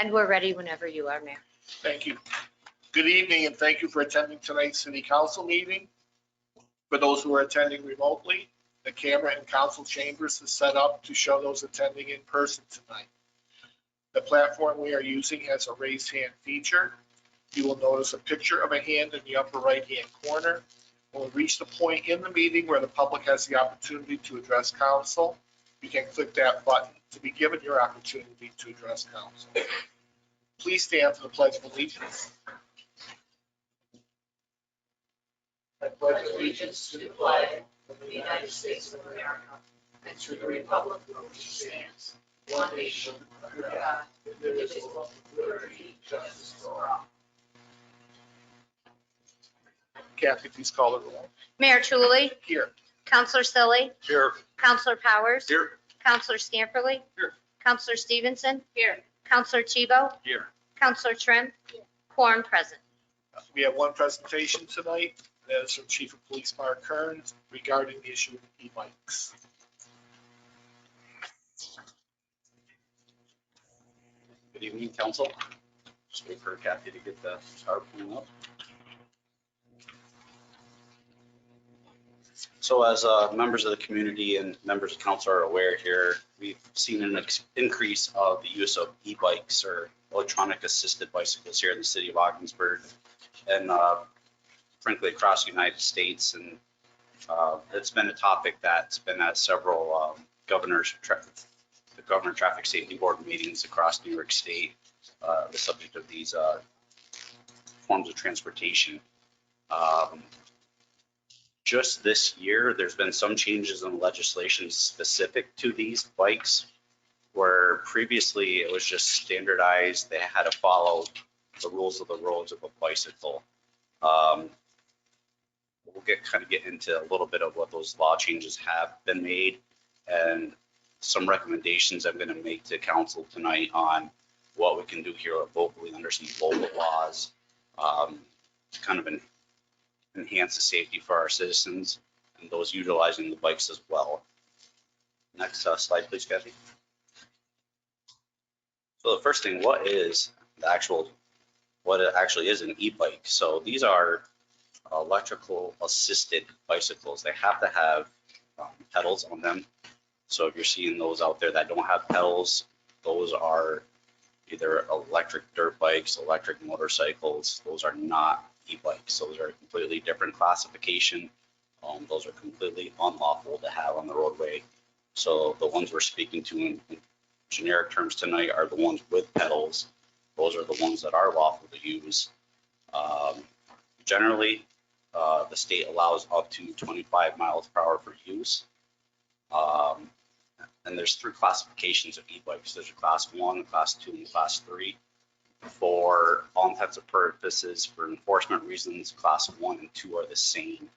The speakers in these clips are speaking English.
And we're ready whenever you are, Mayor. Thank you. Good evening, and thank you for attending tonight's city council meeting. For those who are attending remotely, the camera in council chambers is set up to show those attending in person tonight. The platform we are using has a raised hand feature. You will notice a picture of a hand in the upper right-hand corner. When we reach the point in the meeting where the public has the opportunity to address council, you can click that button to be given your opportunity to address council. Please stand for the Pledge of Allegiance. I pledge allegiance to the flag of the United States of America and to the republic for which it stands, one nation, under God, indivisible, with liberty and justice for all. Kathy, please call the roll. Mayor Tulley, Here. Counselor Selly, Here. Counselor Powers, Here. Counselor Scamperly, Here. Counselor Stevenson, here, Counselor Tebow, Here. Counselor Trim, quorum present. We have one presentation tonight. That is from Chief of Police Mark Kearns regarding the issue of e-bikes. Good evening, council. Just wait for Kathy to get the PowerPoint up. So as members of the community and members of council are aware here, we've seen an increase of the use of e-bikes or electronic assisted bicycles here in the city of Ogdensburg and frankly across the United States. And it's been a topic that's been at several the Governor Traffic Safety Board meetings across New York State, the subject of these forms of transportation. Just this year, there's been some changes in legislation specific to these bikes, where previously it was just standardized. They had to follow the rules of the roads of a bicycle. We'll get into a little bit of what those law changes have been made and some recommendations I'm going to make to council tonight on what we can do here locally under some local laws to kind of enhance the safety for our citizens and those utilizing the bikes as well. Next slide, please, Kathy. So the first thing, what it actually is an e-bike. So these are electrical assisted bicycles. They have to have pedals on them. So if you're seeing those out there that don't have pedals, those are either electric dirt bikes, electric motorcycles. Those are not e-bikes. Those are a completely different classification. Those are completely unlawful to have on the roadway. So the ones we're speaking to in generic terms tonight are the ones with pedals. Those are the ones that are lawful to use. Generally, the state allows up to 25 miles per hour for use. And there's three classifications of e-bikes. There's a class 1, class 2, and class 3. For all intents and purposes, for enforcement reasons, class 1 and 2 are the same.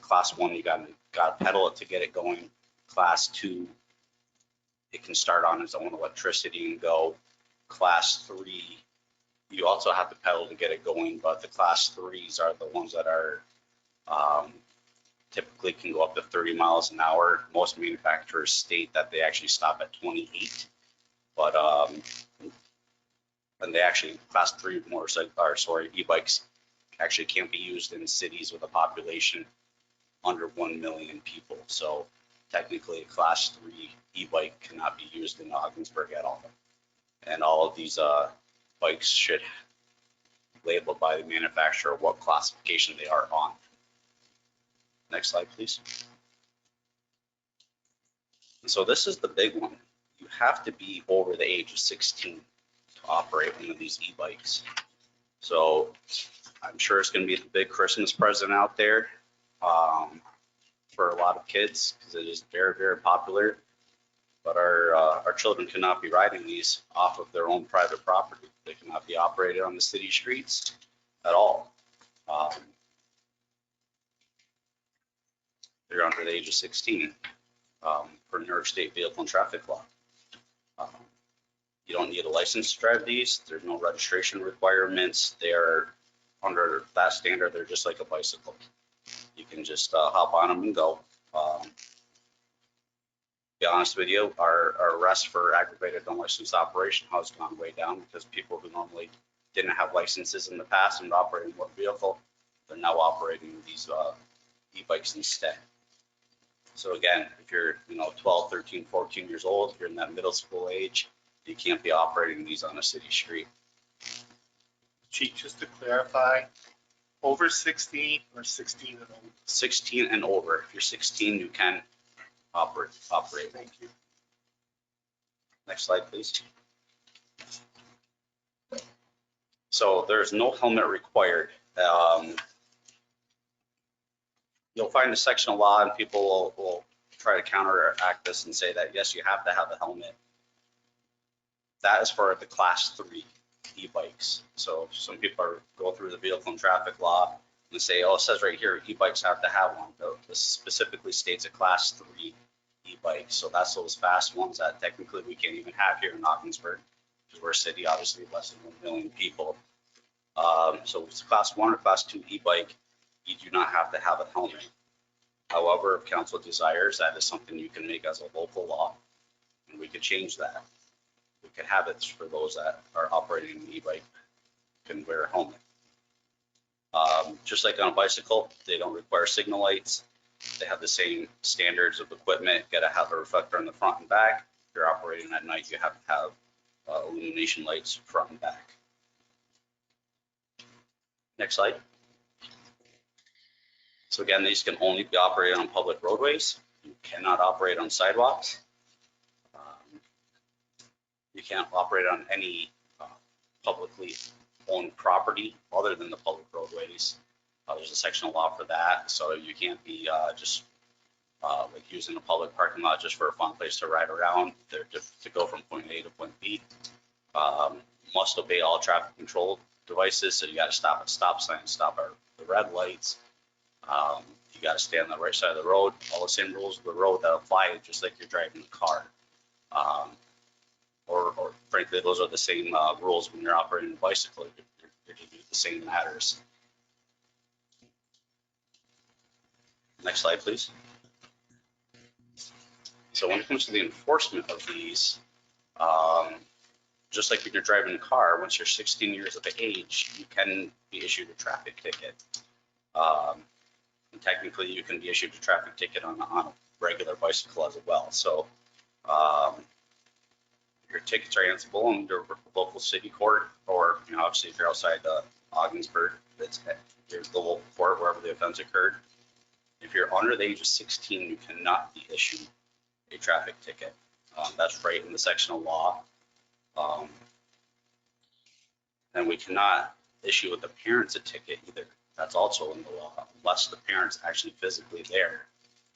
Class 1, you got to pedal it to get it going. Class 2, it can start on its own electricity and go. Class 3, you also have to pedal to get it going, but the class 3s are the ones that are typically can go up to 30 miles an hour. Most manufacturers state that they actually stop at 28, but and they actually class 3 e-bikes actually can't be used in cities with a population under 1 million people. So technically a class 3 e-bike cannot be used in Ogdensburg at all. And all of these bikes should label by the manufacturer what classification they are on. Next slide, please. And so this is the big one. You have to be over the age of 16 to operate one of these e-bikes. So I'm sure it's going to be the big Christmas present out there for a lot of kids because it is very, very popular. But our children cannot be riding these off of their own private property. They cannot be operated on the city streets at all. They're under the age of 16 for New York State Vehicle and Traffic Law. You don't need a license to drive these. There's no registration requirements. They are under that standard. They're just like a bicycle. You can just hop on them and go. be honest with you, our arrests for aggravated unlicensed operation has gone way down because people who normally didn't have licenses in the past and operating a motor vehicle, they're now operating these e-bikes instead. So again, if you're 12, 13, 14 years old, if you're in that middle school age, you can't be operating these on a city street. Chief, just to clarify, over 16 or 16 and over? 16 and over. If you're 16, you can operate. Thank you. Next slide, please. So there's no helmet required. You'll find a section of law and people will try to counteract this and say that, yes, you have to have a helmet. That is for the class 3 e-bikes. So some people go through the vehicle and traffic law and say, oh, it says right here, e-bikes have to have one. This specifically states a class 3 e-bike. So that's those fast ones that technically we can't even have here in Ogdensburg because we're a city, obviously less than 1 million people. So if it's class 1 or class 2 e-bike, you do not have to have a helmet. However, if council desires, that is something you can make as a local law, and we could change that. We could have it for those that are operating an e-bike can wear a helmet. Just like on a bicycle, they don't require signal lights. They have the same standards of equipment. Got to have a reflector on the front and back. If you're operating at night, you have to have illumination lights front and back. Next slide. So again, these can only be operated on public roadways. You cannot operate on sidewalks. You can't operate on any publicly owned property other than the public roadways. There's a section of law for that. So you can't be like using a public parking lot just for a fun place to ride around. They're to go from point A to point B. Must obey all traffic control devices. So you got to stop at stop signs, stop at the red lights. You got to stay on the right side of the road. All the same rules of the road that apply just like you're driving a car. Or frankly, those are the same rules when you're operating a bicycle. You're to do the same matters. Next slide, please. So when it comes to the enforcement of these, just like when you're driving a car, once you're 16 years of age, you can be issued a traffic ticket. And technically, you can be issued a traffic ticket on a regular bicycle as well. So your tickets are answerable in your local city court, or obviously if you're outside Ogdensburg, it's your local court wherever the offense occurred. If you're under the age of 16, you cannot be issued a traffic ticket. That's right in the section of law. And we cannot issue the parents a ticket either. That's also in the law, unless the parent's actually physically there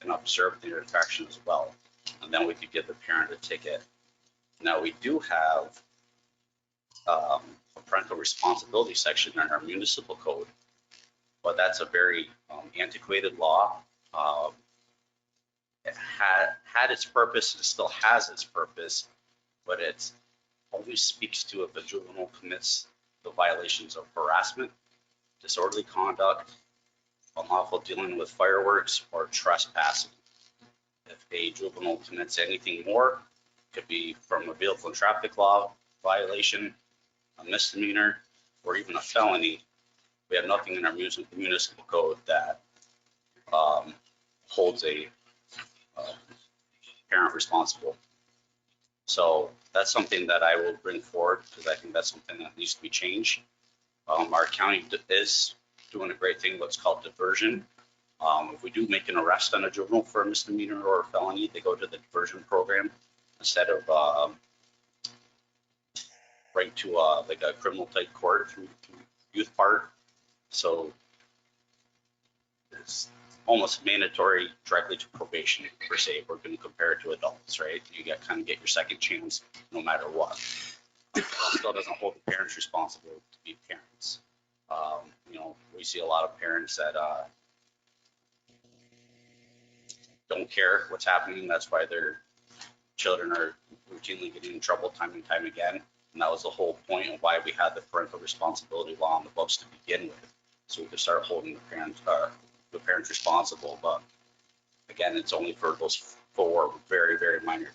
and observe the infraction as well. And then we could give the parent a ticket. Now we do have a parental responsibility section in our municipal code, but that's a very antiquated law. It had its purpose, it still has its purpose, but it always speaks to if a juvenile commits the violations of harassment, disorderly conduct, unlawful dealing with fireworks, or trespassing. If a juvenile commits anything more, it could be from a vehicle and traffic law violation, a misdemeanor, or even a felony. We have nothing in our municipal code that holds a parent responsible. So that's something that I will bring forward because I think that's something that needs to be changed. Our county is doing a great thing, what's called diversion. If we do make an arrest on a juvenile for a misdemeanor or a felony, they go to the diversion program instead of right to like a criminal type court through youth part. So it's almost mandatory directly to probation per se. If we're going to compare it to adults, right? You kind of get your second chance no matter what. Still doesn't hold the parents responsible to be parents. We see a lot of parents that don't care what's happening. That's why their children are routinely getting in trouble time and time again. And that was the whole point of why we had the parental responsibility law on the books to begin with, so we could start holding the parents responsible. But again, it's only for those for very, very minor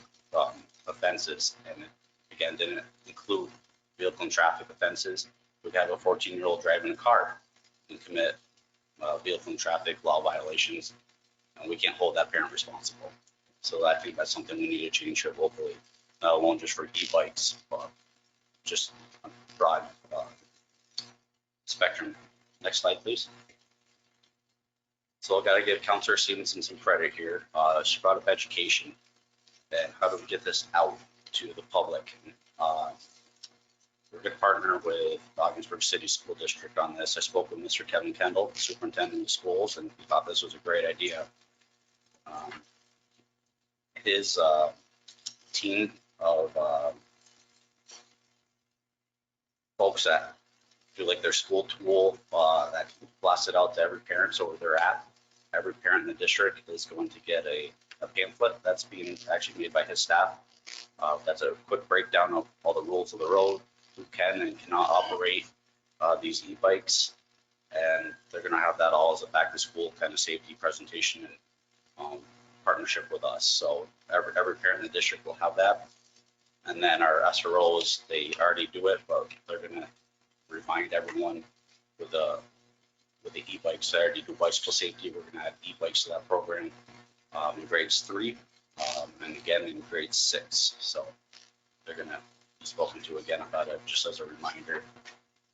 offenses. And it, again, didn't include vehicle and traffic offenses. We could have a 14-year-old driving a car and commit vehicle and traffic law violations, and we can't hold that parent responsible. So I think that's something we need to change here locally, not alone just for e-bikes, but just a broad spectrum. Next slide, please. So I got to give Councilor Stevenson some credit here. She brought up education and how do we get this out to the public. We're going to partner with Ogdensburg City School District on this. I spoke with Mr. Kevin Kendall, superintendent of schools, and he thought this was a great idea. His team of folks that do like their school tool that blast it out to every parent so where they're at. Every parent in the district is going to get a pamphlet that's being actually made by his staff. That's a quick breakdown of all the rules of the road, who can and cannot operate these e-bikes. And they're going to have that all as a back to school kind of safety presentation and partnership with us. So every parent in the district will have that. And then our SROs, they already do it, but they're going to remind everyone with the e-bikes. They already do bicycle safety. We're going to add e-bikes to that program in grades 3 and again in grade 6. So they're going to be spoken to again about it just as a reminder.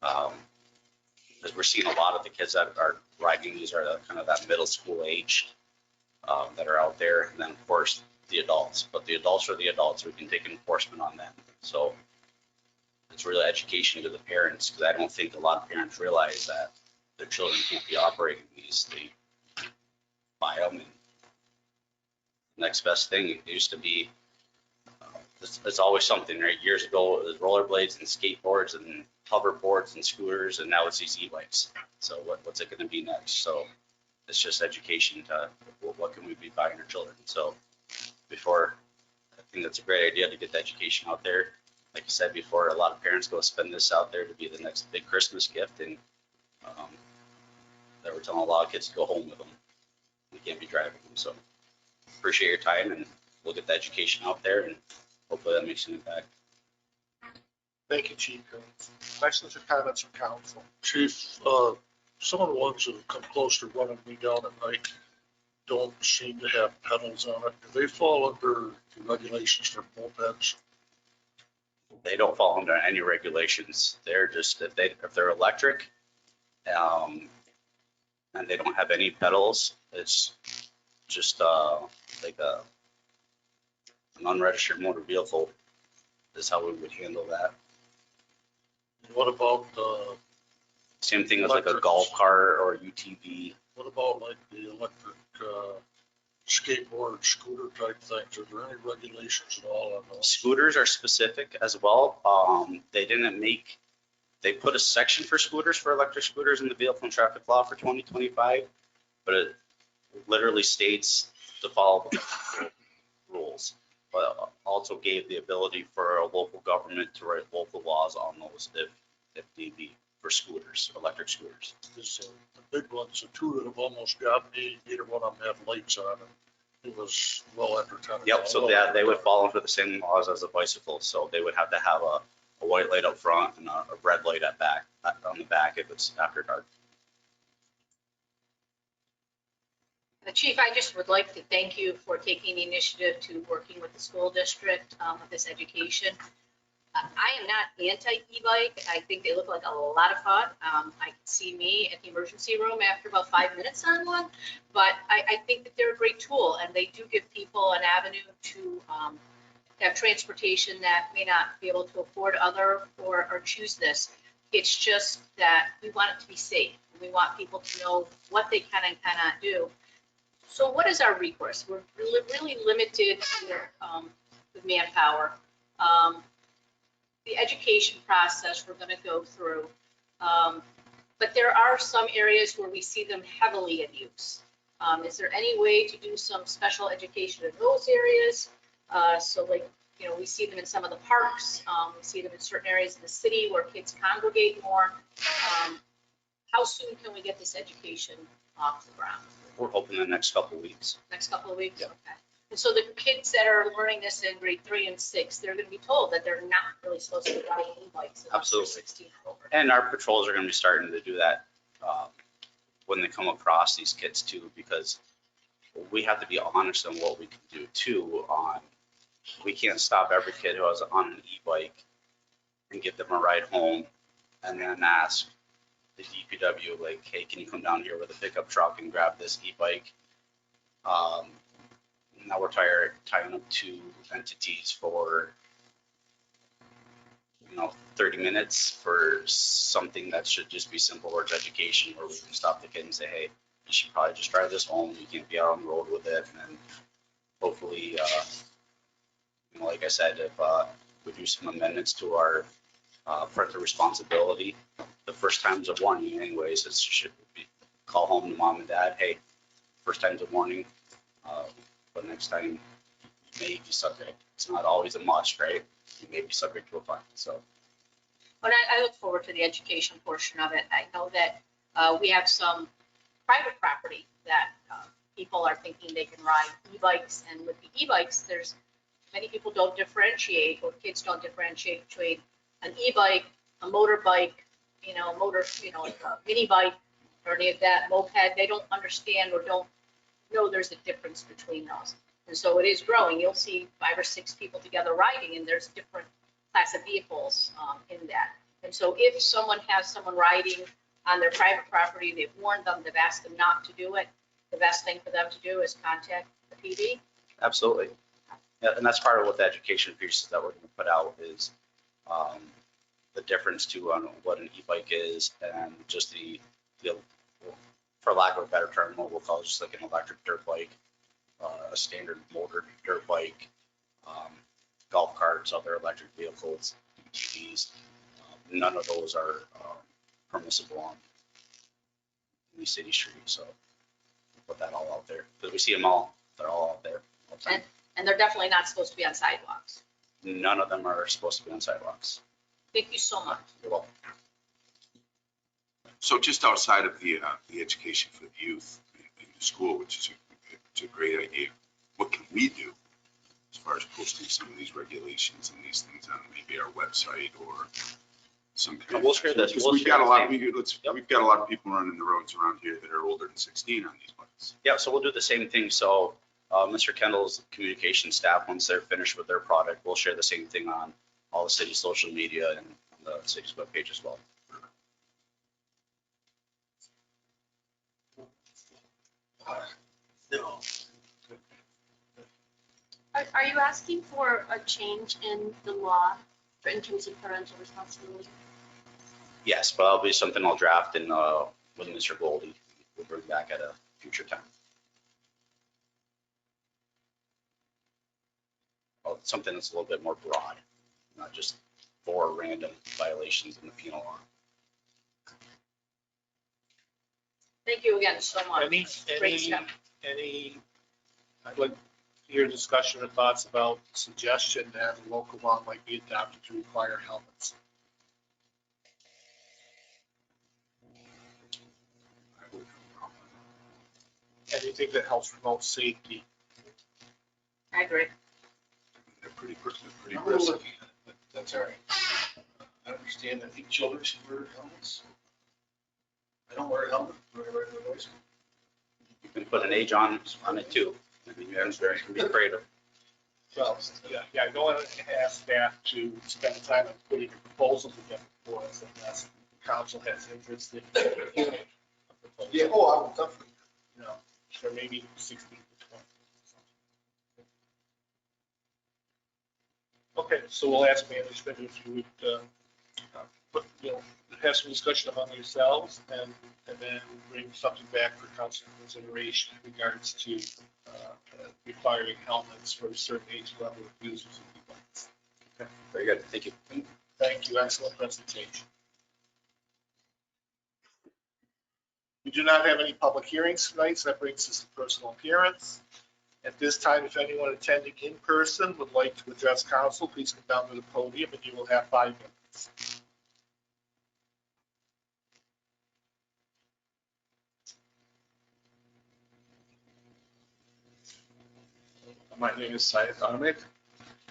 Because we're seeing a lot of the kids that are riding these are kind of that middle school age that are out there. And then of course the adults, but the adults are the adults. We can take enforcement on them. So it's really education to the parents, because I don't think a lot of parents realize that their children can't be operating these. They buy them, and the next best thing, it used to be, it's always something, right? Years ago, it was rollerblades and skateboards and hoverboards and scooters, and now it's these e-bikes. So what's it going to be next? So it's just education to what can we be buying our children. So before, I think that's a great idea to get the education out there. Like you said before, a lot of parents go spend this out there to be the next big Christmas gift, and that we're telling a lot of kids to go home with them. We can't be driving them. So appreciate your time, and we'll get the education out there, and hopefully that makes an impact. Thank you, Chief. Questions or comments from council? Chief, some of the ones that have come close to running me down at night don't seem to have pedals on it. Do they fall under the regulations for mopeds? They don't fall under any regulations. They're just, if they're electric, and they don't have any pedals, it's just like an unregistered motor vehicle is how we would handle that. And what about, Same thing as like a Electrics. golf cart or UTV. what about like the electric skateboard, scooter type things? Are there any regulations at all on those? Scooters are specific as well. They put a section for scooters, for electric scooters in the vehicle and traffic law for 2025, but it literally states to follow the rules, but also gave the ability for a local government to write local laws on those if need be for scooters, electric scooters. Because the big ones, the two that have almost got me, neither one of them had lights on them. It was well under 10. Yep, so yeah, they would fall under the same laws as a bicycle, so they would have to have a white light up front and a red light on the back if it's after dark. Chief, I just would like to thank you for taking the initiative to working with the school district with this education. I am not anti-e-bike. I think they look like a lot of fun. I can see me at the emergency room after about 5 minutes on one, but I think that they're a great tool, and they do give people an avenue to have transportation that may not be able to afford other or choose this. It's just that we want it to be safe. We want people to know what they can and cannot do. So what is our recourse? We're really limited here with manpower. The education process we're going to go through, but there are some areas where we see them heavily in use. Is there any way to do some special education in those areas? So like, you know, we see them in some of the parks. We see them in certain areas of the city where kids congregate more. How soon can we get this education off the ground? We're hoping the next couple of weeks. Next couple of weeks? Yeah. Okay. And so the kids that are learning this in grade 3 and 6, they're going to be told that they're not really supposed to ride e-bikes unless they're Absolutely. 16 or over. And our patrols are gonna be starting to do that, when they come across these kids too, because we have to be honest on what we can do too we can't stop every kid who is on an e-bike and give them a ride home and then ask the DPW, like, hey, can you come down here with a pickup truck and grab this e-bike? Now we're tying up two entities for, 30 minutes for something that should just be simple words education, where we can stop the kid and say, hey, you should probably just drive this home. You can't be out on the road with it. And then hopefully, like I said, if we do some amendments to our parental responsibility, the first time's a warning anyways. It should be call home to mom and dad, hey, first time's a warning, but next time you may be subject. It's not always a must, right? You may be subject to a fine, so. But I look forward to the education portion of it. I know that we have some private property that people are thinking they can ride e-bikes, and with the e-bikes, there's many people don't differentiate, or kids don't differentiate between an e-bike, a motorbike, like a mini bike or any of that, moped. They don't understand or don't know there's a difference between those. And so it is growing. You'll see 5 or 6 people together riding, and there's different class of vehicles in that. And so if someone has someone riding on their private property, they've warned them, they've asked them not to do it, the best thing for them to do is contact the PD. Absolutely. Yeah, and that's part of what the education pieces that we're going to put out is the difference too on what an e-bike is, and just the for lack of a better term, what we'll call it just like an electric dirt bike, a standard motor dirt bike, golf carts, other electric vehicles, UTVs. None of those are permissible on any city street. So we'll put that all out there because we see them all. They're all out there all the time. And they're definitely not supposed to be on sidewalks. None of them are supposed to be on sidewalks. Thank you so much. You're welcome. So just outside of the education for the youth in the school, which is a great idea, what can we do as far as posting some of these regulations and these things on maybe our website or some kind We'll of. share this. Because We'll we've share got a the lot, same. we've got a lot of people running the roads around here that are older than 16 on these bikes. Yeah, so we'll do the same thing. So Mr. Kendall's communication staff, once they're finished with their product, we'll share the same thing on all the city's social media and on the city's webpage as well. No. Are you asking for a change in the law in terms of parental responsibility? Yes, but that'll be something I'll draft and with Mr. Goldie, we'll bring back at a future time. Something that's a little bit more broad, not just 4 random violations in the penal law. Thank you again so much. Great stuff. I'd like to hear discussion or thoughts about suggestion that a local law might be adopted to require helmets. Anything that helps promote safety. I agree. They're pretty I'm a little brisk. looking at it, but that's all right. I understand, I think children should wear helmets. I don't wear a helmet, wear a regular voice. You can put an age on it too. I mean, you can be creative. Well, yeah, I want to ask staff to spend time on putting a proposal together for us, unless council has interest in. Yeah, oh, I'm definitely. You know, for maybe 16 to 20. Okay, so we'll ask management if you would, have some discussion among yourselves and then bring something back for council consideration in regards to requiring helmets for a certain age level of users of e-bikes. Okay, very good. Thank you. Thank you, excellent presentation. We do not have any public hearings tonight, so that brings us to personal appearance. At this time, if anyone attending in person would like to address council, please come down to the podium and you will have 5 minutes. My name is Syed Ahmed.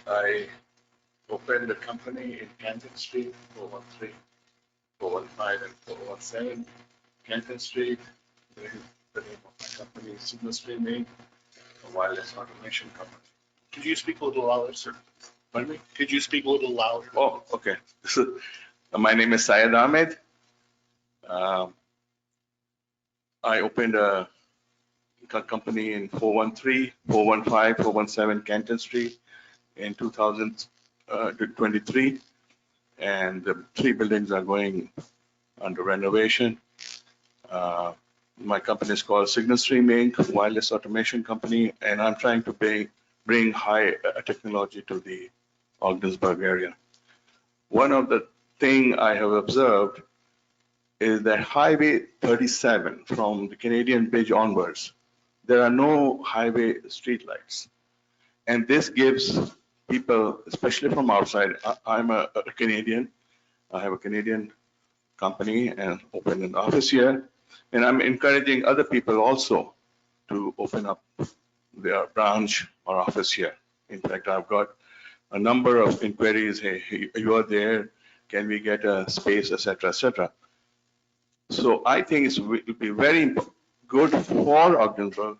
I opened a company in Canton Street, 413, 415, and 417. Canton Street, the name of my company is Signal Stream Inc., a wireless automation company. Could you speak a little louder, sir? Pardon me? Could you speak a little louder? Oh, okay. My name is Syed Ahmed. I opened a company in 413, 415, 417 Canton Street in 2023. And the 3 buildings are going under renovation. My company is called Signal Stream Inc., wireless automation company, and I'm trying to bring high technology to the Ogdensburg area. One of the thing I have observed is that Highway 37 from the Canadian Bridge onwards, there are no highway streetlights. And this gives people, especially from outside, I'm a Canadian, I have a Canadian company and opened an office here. And I'm encouraging other people also to open up their branch or office here. In fact, I've got a number of inquiries, hey, you are there, can we get a space, et cetera, et cetera. So I think it will be very good for Ogdensburg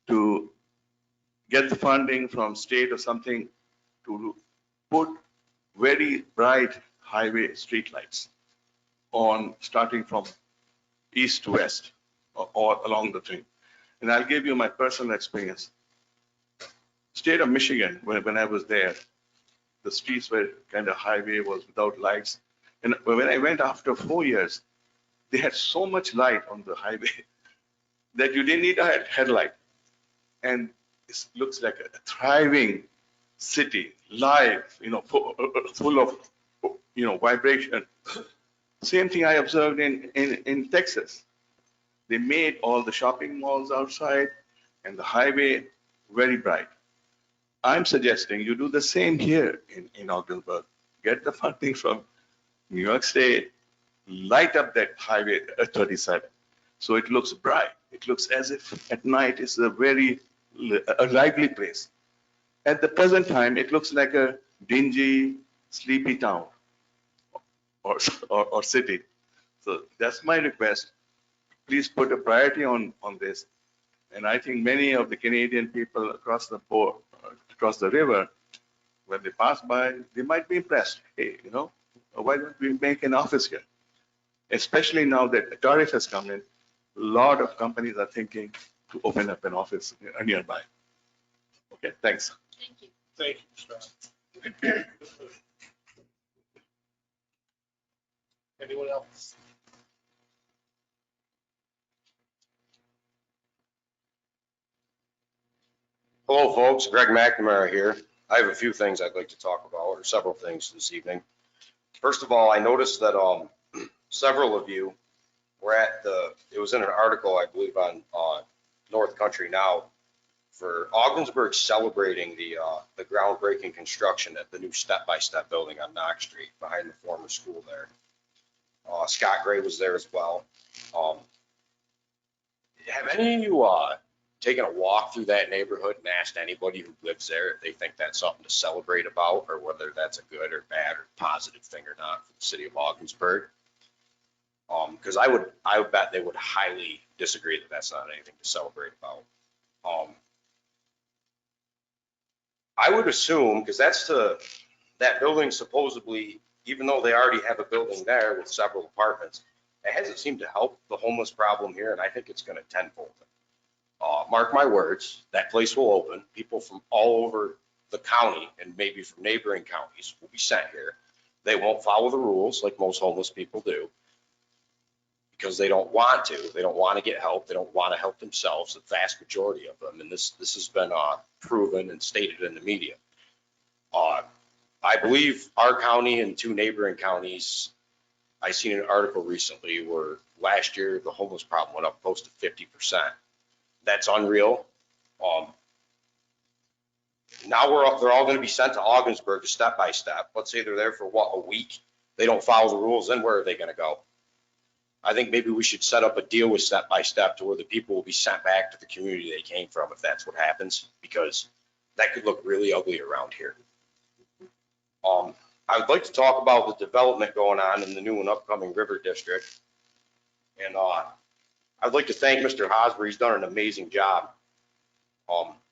to get the funding from state or something to put very bright highway streetlights on, starting from east to west or along the thing. And I'll give you my personal experience. State of Michigan, when I was there, the streets were kind of highway, was without lights. And when I went after 4 years, they had so much light on the highway that you didn't need a headlight. And it looks like a thriving city, live, full of, vibration. Same thing I observed in Texas. They made all the shopping malls outside and the highway very bright. I'm suggesting you do the same here in Ogdensburg. Get the funding from New York State, light up that highway 37. So it looks bright. It looks as if at night it's a very lively place. At the present time, it looks like a dingy, sleepy town or city. So that's my request. Please put a priority on this. And I think many of the Canadian people across the river, when they pass by, they might be impressed. Hey, why don't we make an office here? Especially now that the tariff has come in, a lot of companies are thinking to open up an office nearby. Okay, thanks. Thank you. Thank you, Mr. Anyone else? Hello, folks. Greg McNamara here. I have a few things I'd like to talk about, or several things this evening. First of all, I noticed that several of you were at it was in an article, I believe, on North Country Now, for Ogdensburg celebrating the groundbreaking construction at the new step-by-step building on Knox Street behind the former school there. Scott Gray was there as well. Have any of you taken a walk through that neighborhood and asked anybody who lives there if they think that's something to celebrate about, or whether that's a good or bad or positive thing or not for the city of Ogdensburg? Because I would bet they would highly disagree that that's not anything to celebrate about. I would assume, because that building supposedly, even though they already have a building there with several apartments, it hasn't seemed to help the homeless problem here, and I think it's going to tenfold it. Mark my words, that place will open. People from all over the county and maybe from neighboring counties will be sent here. They won't follow the rules like most homeless people do because they don't want to. They don't want to get help. They don't want to help themselves, the vast majority of them. And this has been proven and stated in the media. I believe our county and 2 neighboring counties, I seen an article recently where last year the homeless problem went up close to 50%. That's unreal. Now they're all going to be sent to Ogdensburg step by step. Let's say they're there for a week. They don't follow the rules, then where are they going to go? I think maybe we should set up a deal with Step by Step to where the people will be sent back to the community they came from if that's what happens, because that could look really ugly around here. I would like to talk about the development going on in the new and upcoming River District. And I'd like to thank Mr. Hosmer. He's done an amazing job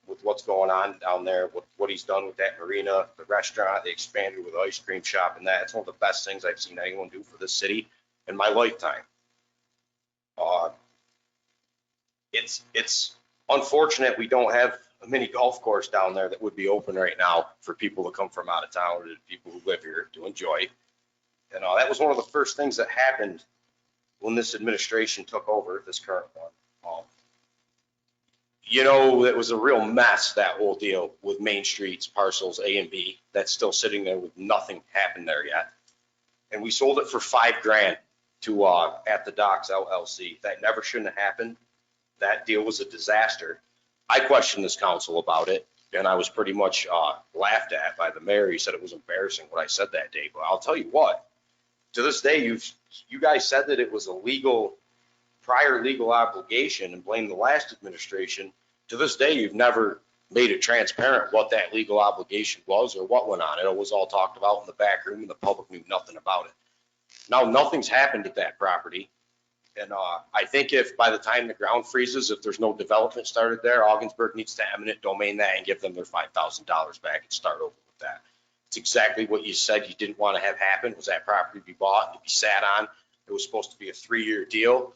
with what's going on down there, with what he's done with that marina, the restaurant, they expanded with the ice cream shop and that. It's one of the best things I've seen anyone do for this city in my lifetime. It's unfortunate we don't have a mini golf course down there that would be open right now for people to come from out of town or people who live here to enjoy. And that was one of the first things that happened when this administration took over, this current one. It was a real mess, that whole deal with Main Street's parcels A and B. That's still sitting there with nothing happened there yet. And we sold it for $5,000 to At the Docks LLC. That never shouldn't have happened. That deal was a disaster. I questioned this council about it, and I was pretty much laughed at by the mayor. He said it was embarrassing what I said that day. But I'll tell you what, to this day, you guys said that it was a prior legal obligation and blamed the last administration. To this day, you've never made it transparent what that legal obligation was or what went on. It was all talked about in the back room and the public knew nothing about it. Now, nothing's happened at that property. And I think if by the time the ground freezes, if there's no development started there, Augsburg needs to eminent domain that and give them their $5,000 back and start over with that. It's exactly what you said you didn't want to have happen, was that property be bought and to be sat on. It was supposed to be a 3-year deal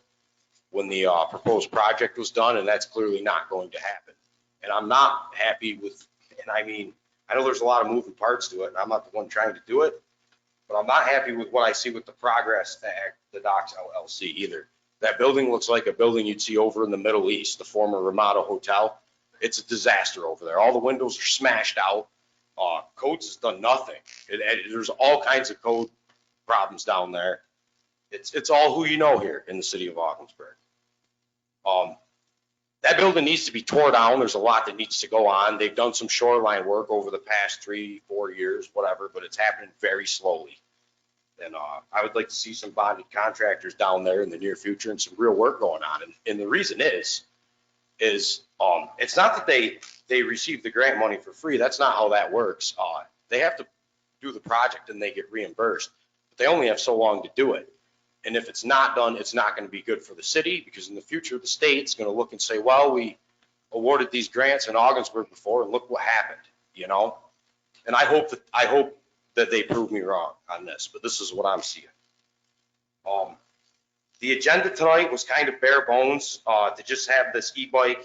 when the proposed project was done, and that's clearly not going to happen. And I'm not happy with, and I mean, I know there's a lot of moving parts to it, and I'm not the one trying to do it, but I'm not happy with what I see with the progress at the Docks LLC either. That building looks like a building you'd see over in the Middle East, the former Ramada Hotel. It's a disaster over there. All the windows are smashed out. Codes has done nothing. There's all kinds of code problems down there. It's all who you know here in the city of Augsburg. That building needs to be torn down. There's a lot that needs to go on. They've done some shoreline work over the past 3-4 years, whatever, but it's happening very slowly. And I would like to see some bonded contractors down there in the near future and some real work going on. And the reason is it's not that they receive the grant money for free. That's not how that works. They have to do the project and they get reimbursed, but they only have so long to do it. And if it's not done, it's not going to be good for the city, because in the future, the state's going to look and say, well, we awarded these grants in Augsburg before and look what happened, And I hope that they prove me wrong on this, but this is what I'm seeing. The agenda tonight was kind of bare bones to just have this e-bike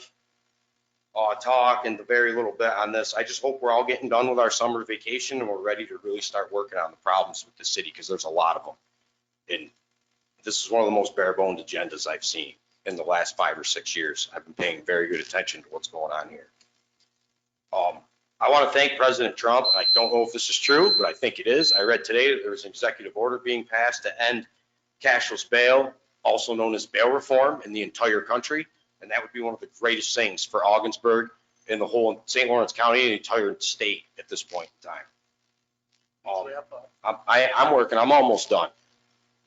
talk and the very little bit on this. I just hope we're all getting done with our summer vacation and we're ready to really start working on the problems with the city, because there's a lot of them. And this is one of the most bare bones agendas I've seen in the last 5 or 6 years. I've been paying very good attention to what's going on here. I want to thank President Trump. I don't know if this is true, but I think it is. I read today that there was an executive order being passed to end cashless bail, also known as bail reform, in the entire country. And that would be one of the greatest things for Augsburg and the whole St. Lawrence County and the entire state at this point in time. I'm working. I'm almost done.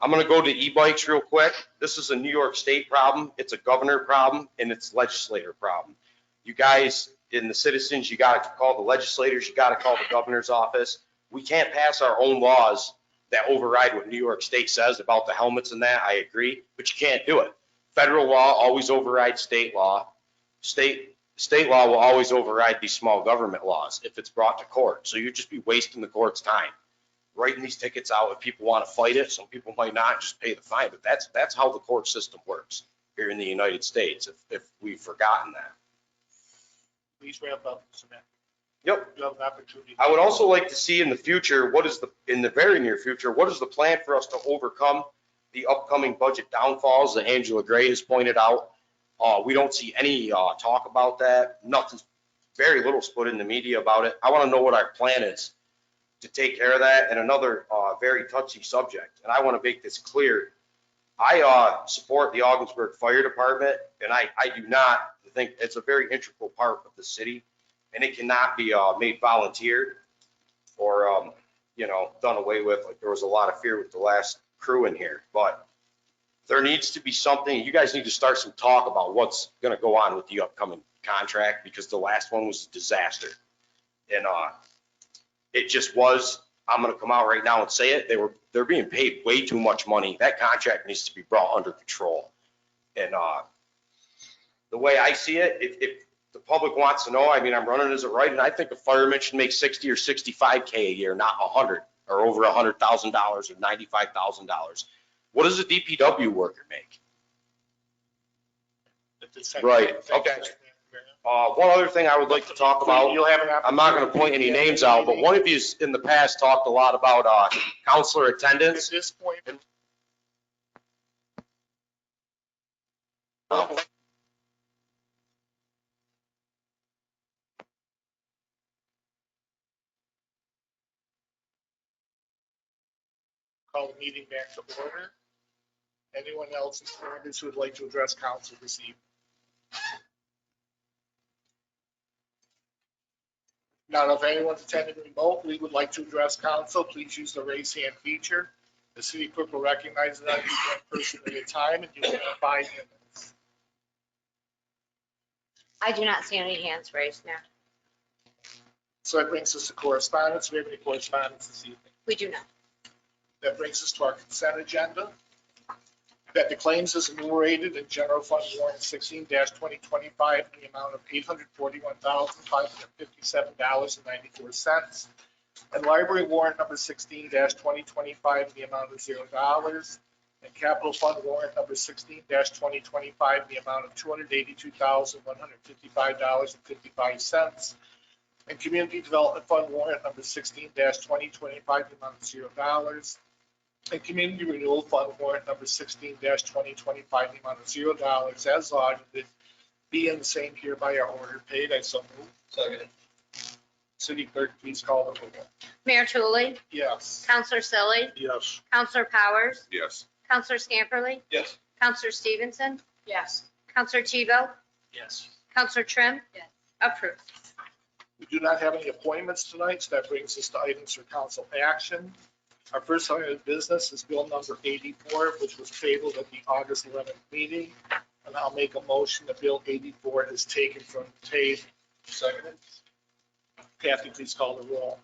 I'm going to go to e-bikes real quick. This is a New York State problem. It's a governor problem, and it's a legislator problem. You guys and the citizens, you got to call the legislators. You got to call the governor's office. We can't pass our own laws that override what New York State says about the helmets and that. I agree, but you can't do it. Federal law always overrides state law. State law will always override these small government laws if it's brought to court. So you'd just be wasting the court's time writing these tickets out. If people want to fight it, some people might not, just pay the fine. But that's how the court system works here in the United States, if we've forgotten that. Please wrap up, Samantha. Yep. You have an opportunity. I would also like to see in the future, in the very near future, what is the plan for us to overcome the upcoming budget downfalls that Angela Gray has pointed out? We don't see any talk about that. Nothing, very little split in the media about it. I want to know what our plan is to take care of that. And another very touchy subject, and I want to make this clear. I support the Augsburg Fire Department, and I do not think it's a very integral part of the city, and it cannot be made volunteer or done away with. Like there was a lot of fear with the last crew in here, but there needs to be something, you guys need to start some talk about what's gonna go on with the upcoming contract, because the last one was a disaster. And, it just was, I'm gonna come out right now and say it, they're being paid way too much money. That contract needs to be brought under control. And, the way I see it, if the public wants to know, I mean, I'm running as a right, and I think a fireman should make 60 or 65K a year, not 100 or over $100,000 or $95,000. What does a DPW worker make? Right, okay. One other thing I would like to talk about, You'll have an opportunity. I'm not gonna point any names out, but one of you in the past talked a lot about, counselor At attendance. this point, call the meeting back to order. Anyone else in attendance who would like to address council this evening? Now, if anyone's attending remotely would like to address council, please use the raise hand feature. The city clerk will recognize that you one person at a time, and you have 5 minutes. I do not see any hands raised now. So that brings us to correspondence. Do we have any correspondence this evening? We do not. That brings us to our consent agenda. That the claims as enumerated in general fund warrant 16-2025 in the amount of $841,557.94. And library warrant number 16-2025 in the amount of $0. And capital fund warrant number 16-2025 in the amount of $282,155.55. And community development fund warrant number 16-2025 in the amount of $0. And community renewal fund warrant number 16-2025 in the amount of $0 as audited, being the same hereby are ordered paid. I so move. Second. City clerk, please call the roll. Mayor Tulley, Yes. Counselor Selly, Yes. Counselor Powers, Yes. Counselor Scamperly, Yes. Counselor Stevenson, Yes. Counselor Tebow, Yes. Counselor Trim. Yes. Approved. We do not have any appointments tonight, so that brings us to items for council action. Our first item of business is bill number 84, which was tabled at the August 11th meeting. And I'll make a motion that bill 84 is taken from the table. Second. Kathy, please call the roll.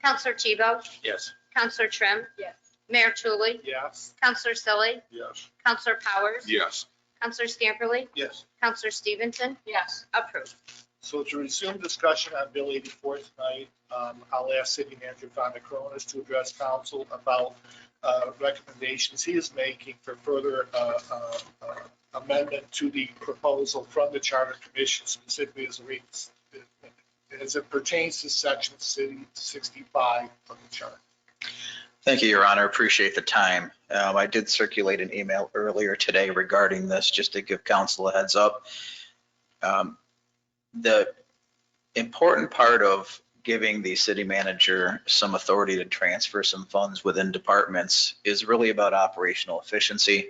Counselor Tebow, Yes. Counselor Trim, Yes. Mayor Tulley, Yes. Counselor Selly, Yes. Counselor Powers, Yes. Counselor Scamperly, Yes. Counselor Stevenson. Yes. Approved. So to resume discussion on bill 84 tonight, I'll ask City Manager Fonda Coronas to address council about recommendations he is making for further amendment to the proposal from the Charter Commission, specifically as it pertains to section 65 of the charter. Thank you, Your Honor. Appreciate the time. I did circulate an email earlier today regarding this, just to give council a heads up. The important part of giving the city manager some authority to transfer some funds within departments is really about operational efficiency.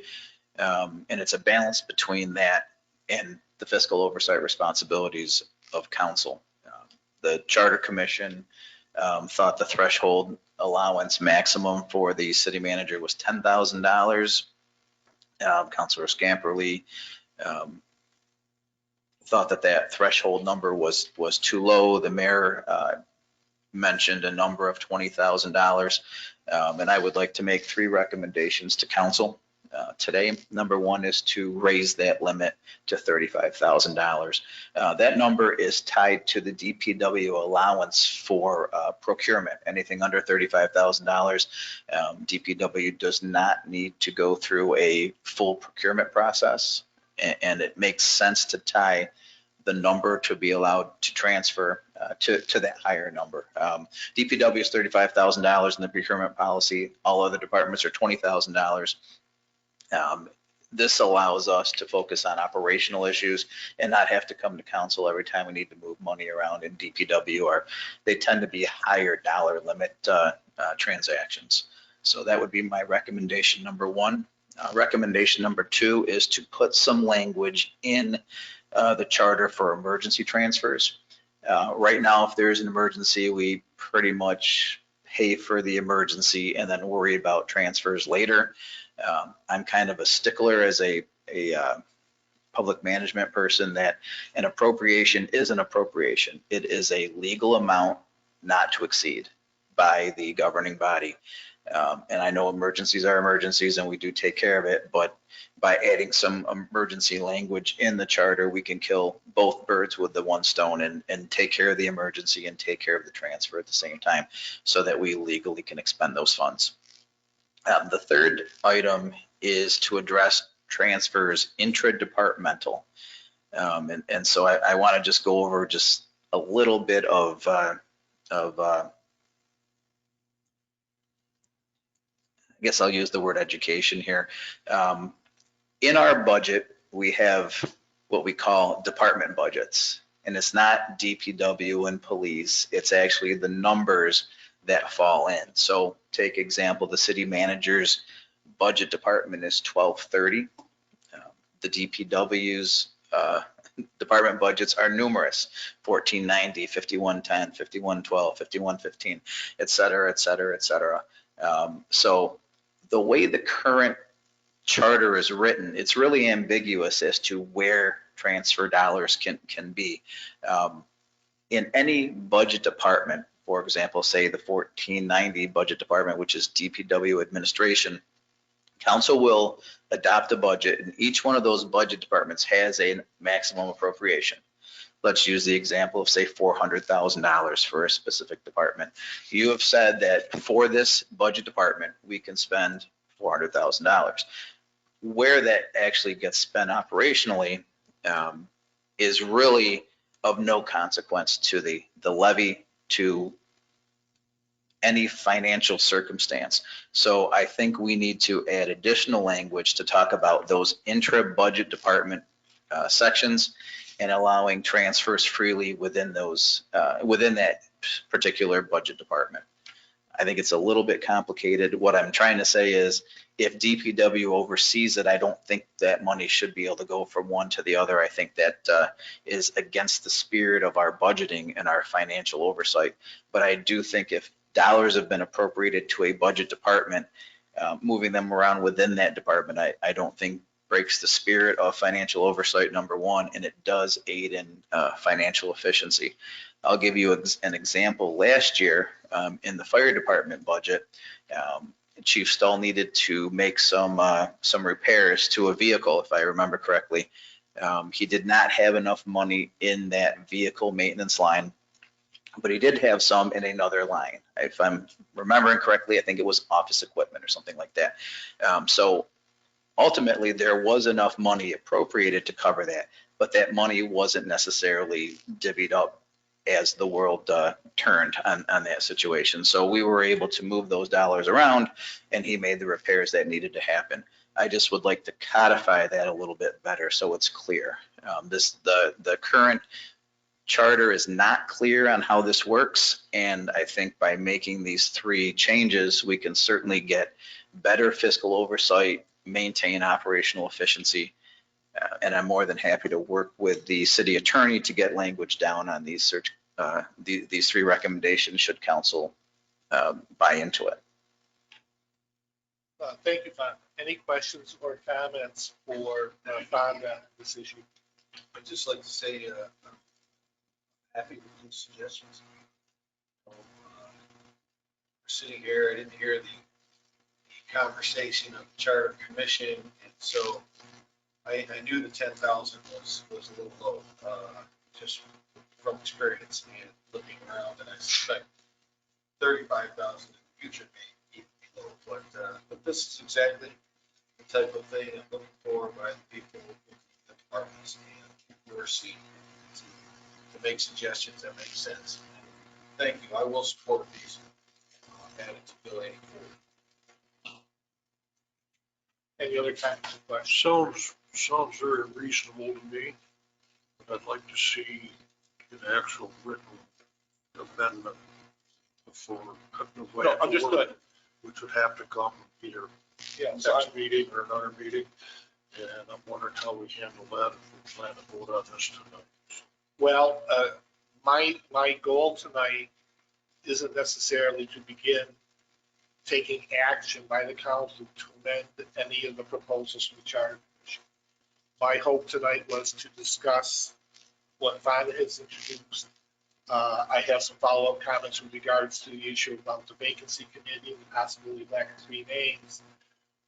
And it's a balance between that and the fiscal oversight responsibilities of council. The Charter Commission thought the threshold allowance maximum for the city manager was $10,000. Councilor Scamperly thought that threshold number was too low. The mayor mentioned a number of $20,000. And I would like to make 3 recommendations to council today. Number 1 is to raise that limit to $35,000. That number is tied to the DPW allowance for procurement. Anything under $35,000, DPW does not need to go through a full procurement process. And it makes sense to tie the number to be allowed to transfer to that higher number. DPW is $35,000 in the procurement policy. All other departments are $20,000. This allows us to focus on operational issues and not have to come to council every time we need to move money around in DPW, or they tend to be higher dollar limit transactions. So that would be my recommendation number 1. Recommendation number 2 is to put some language in the charter for emergency transfers. Right now, if there's an emergency, we pretty much pay for the emergency and then worry about transfers later. I'm kind of a stickler as a public management person that an appropriation is an appropriation. It is a legal amount not to exceed by the governing body. And I know emergencies are emergencies and we do take care of it, but by adding some emergency language in the charter, we can kill both birds with the one stone and take care of the emergency and take care of the transfer at the same time so that we legally can expend those funds. The third item is to address transfers intra-departmental. And so I want to just go over just a little bit of I guess I'll use the word education here. In our budget, we have what we call department budgets, and it's not DPW and police. It's actually the numbers that fall in. So take example, the city manager's budget department is 1230. The DPW's department budgets are numerous, 1490, 5110, 5112, 5115, et cetera, et cetera, et cetera. So the way the current charter is written, it's really ambiguous as to where transfer dollars can be. In any budget department, for example, say the 1490 budget department, which is DPW administration, council will adopt a budget and each one of those budget departments has a maximum appropriation. Let's use the example of say $400,000 for a specific department. You have said that for this budget department, we can spend $400,000. Where that actually gets spent operationally is really of no consequence to the levy, to any financial circumstance. So I think we need to add additional language to talk about those intra-budget department sections and allowing transfers freely within those, within that particular budget department. I think it's a little bit complicated. What I'm trying to say is if DPW oversees it, I don't think that money should be able to go from one to the other. I think that is against the spirit of our budgeting and our financial oversight. But I do think if dollars have been appropriated to a budget department, moving them around within that department, I don't think breaks the spirit of financial oversight, number one, and it does aid in financial efficiency. I'll give you an example. Last year in the fire department budget, Chief Stull needed to make some repairs to a vehicle, if I remember correctly. He did not have enough money in that vehicle maintenance line, but he did have some in another line. If I'm remembering correctly, I think it was office equipment or something like that. So ultimately, there was enough money appropriated to cover that, but that money wasn't necessarily divvied up as the world turned on that situation. So we were able to move those dollars around and he made the repairs that needed to happen. I just would like to codify that a little bit better so it's clear. The current charter is not clear on how this works, and I think by making these three changes, we can certainly get better fiscal oversight, maintain operational efficiency, and I'm more than happy to work with the city attorney to get language down on these these three recommendations should council buy into it. Thank you, Fonda. Any questions or comments for Fonda on this issue? I'd just like to say, I'm happy with these suggestions. We're sitting here, I didn't hear the conversation of the charter commission, and so I knew the 10,000 was a little low, just from experience and looking around, and I suspect 35,000 in the future may even be low, but this is exactly the type of thing I'm looking for by the people in the departments and your seat to make suggestions that make sense. Thank you. I will support these added to Bill 84. Any other comments or questions? Sounds very reasonable to me, but I'd like to see an actual written amendment before. No, understood. Which would have to come either Yeah, so next meeting or another meeting, and I'm wondering how we handle that if we plan to vote on this tonight. well, my goal tonight isn't necessarily to begin taking action by the council to amend any of the proposals from the charter commission. My hope tonight was to discuss what Vonda has introduced. I have some follow-up comments with regards to the issue about the vacancy committee and the possibility of lack of 3 names.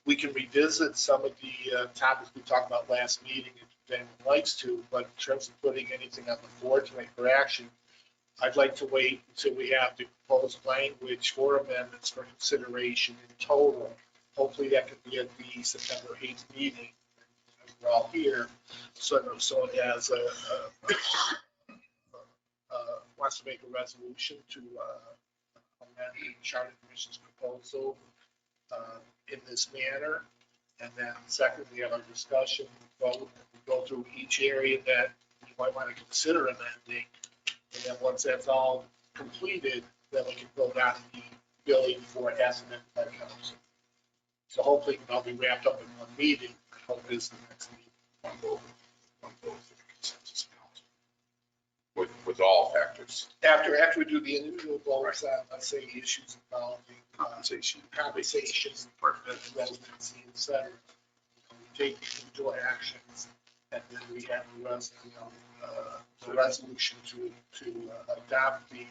We can revisit some of the topics we talked about last meeting if anyone likes to, but in terms of putting anything on the board tonight for action, I'd like to wait until we have the proposed language for amendments for consideration in total. Hopefully that could be at the September 8th meeting. We're all here, so it has wants to make a resolution to amend the Charter Commission's proposal in this manner. And then second, we have our discussion, vote, go through each area that you might want to consider amending. And then once that's all completed, then we can vote on the billing for it as amended by council. So hopefully it'll be wrapped up in one meeting. I hope it is the next meeting. One vote for the consensus council. With all factors, After we do the individual votes on, let's say, issues involving compensation, compensations, residency, et cetera. We take the individual actions, and then we have the resolution to adopt the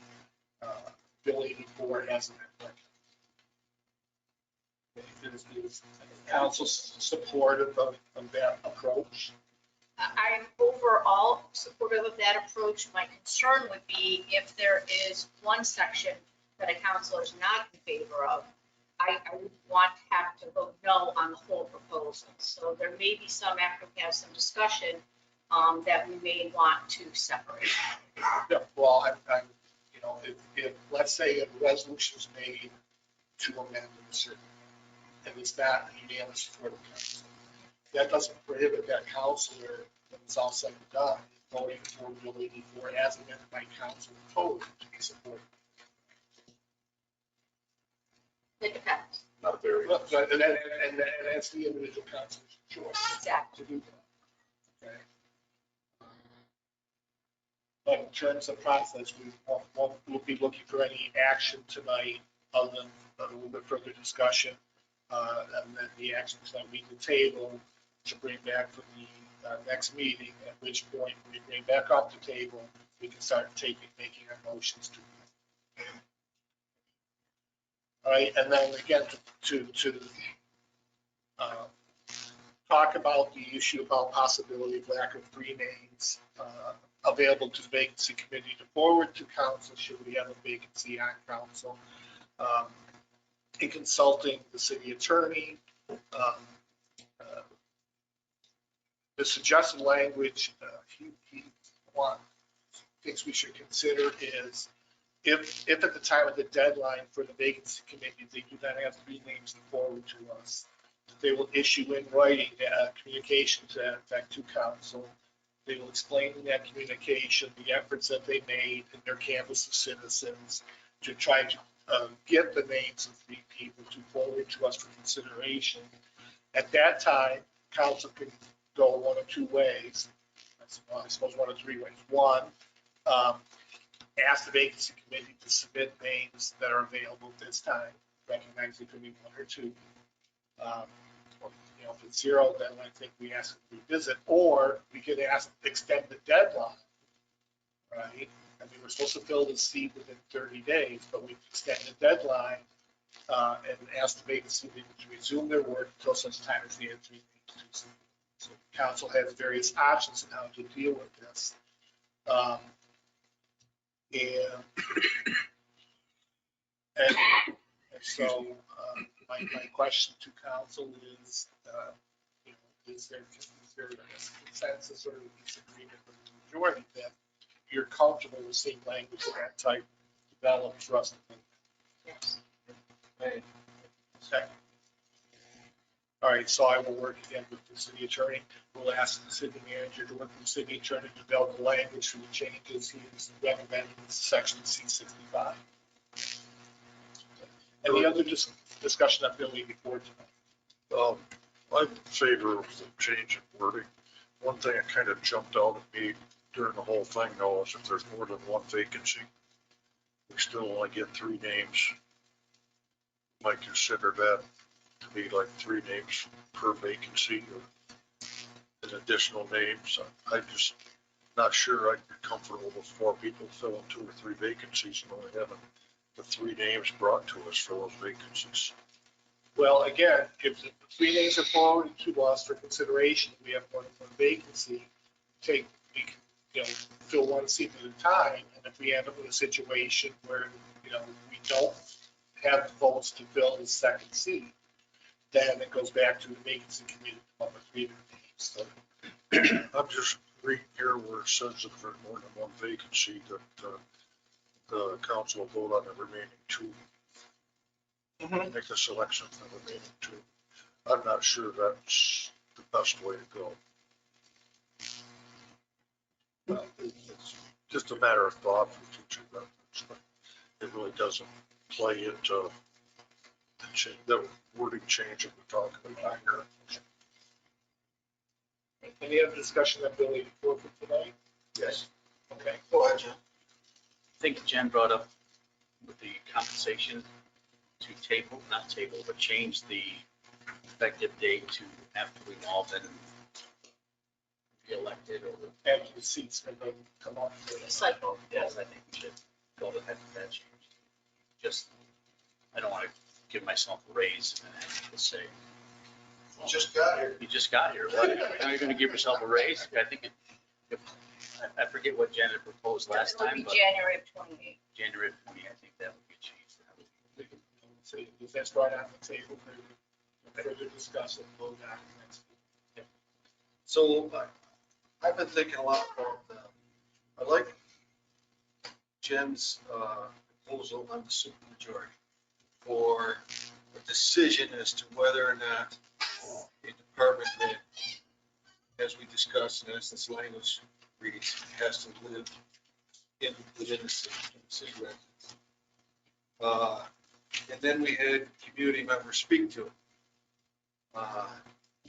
billing for as an amendment. Is council supportive of that approach? I'm overall supportive of that approach. My concern would be if there is one section that a councilor is not in favor of, I would want to have to vote no on the whole proposal. So there may be some, after we have some discussion, that we may want to separate. Yeah, well, I'm if let's say a resolution is made to amend a certain, and it's not unanimous for the council, that doesn't prohibit that councilor, when it's all said and done, voting for Bill 84 as amended by council total to be supported. It depends. not very. And that's the individual council's choice Exactly. to do that. Okay. But in terms of process, we'll be looking for any action tonight other than a little bit further discussion. And then the actions that we can table to bring back for the next meeting, at which point we bring back off the table, we can start making our motions to. All right, and then again, to talk about the issue about possibility of lack of 3 names available to the vacancy committee to forward to council should we have a vacancy on council. In consulting the city attorney, the suggested language he thinks we should consider is if at the time of the deadline for the vacancy committee, they do not have 3 names to forward to us, they will issue in writing communication to that effect to council. They will explain in that communication the efforts that they made in their canvas of citizens to try to get the names of 3 people to forward to us for consideration. At that time, council can go one of 2 ways. I suppose 1 of 3 ways. One, ask the vacancy committee to submit names that are available at this time, recognize it could be 1 or 2. If it's 0, then I think we ask them to revisit, or we could extend the deadline, right? I mean, we're supposed to fill the seat within 30 days, but we extend the deadline and ask the vacancy to resume their work until such time as the entry. So council has various options on how to deal with this. And so my question to council is, is there a consensus or disagreement with the majority that you're comfortable with seeing language of that type developed for us to think? Yes. Okay. All right, so I will work again with the city attorney. We'll ask the city manager to work with the city attorney to develop the language for the changes he is recommending in section C65. Any other discussion on Bill 84 tonight? I'm in favor of the change in wording. One thing that kind of jumped out at me during the whole thing though is if there's more than 1 vacancy, we still only get 3 names. Might consider that to be like 3 names per vacancy or an additional names. I just not sure I'd be comfortable with 4 people filling 2 or 3 vacancies and only having the 3 names brought to us for those vacancies. Well, again, if the 3 names are forwarded to us for consideration, we have one vacancy, we can, fill 1 seat at a time. And if we end up in a situation where, we don't have the votes to fill the 2nd seat, then it goes back to the vacancy committee to come up with 3 names. So I'm just reading here where it says that if there's more than 1 vacancy, that the council will vote on the remaining 2. Make a selection for the remaining 2. I'm not sure that's the best way to go. Well, it's just a matter of thought for future reference, but it really doesn't play into the wording change that we're talking about here. any other discussion that Billy before for tonight? Yes. Okay. Go ahead, Jim. I think Jen brought up with the compensation to but change the effective date to after we've all been re-elected or. After the seats have been come up. Cycle. Yes, I think we should go to that change. Just, I don't want to give myself a raise and then have to say, Just got here. you just got here. What? Now you're going to give yourself a raise? I think I forget what Jen had proposed last It'll time, be but January of 28. January of 20, I think that would be changed. So that's right on the table for further discussion. Vote on it next week. So I've been thinking a lot about that. I like Jen's proposal on the supermajority for a decision as to whether or not a department head, as we discussed, and as this language reads, has to live within the city residence. And then we had community members speak to it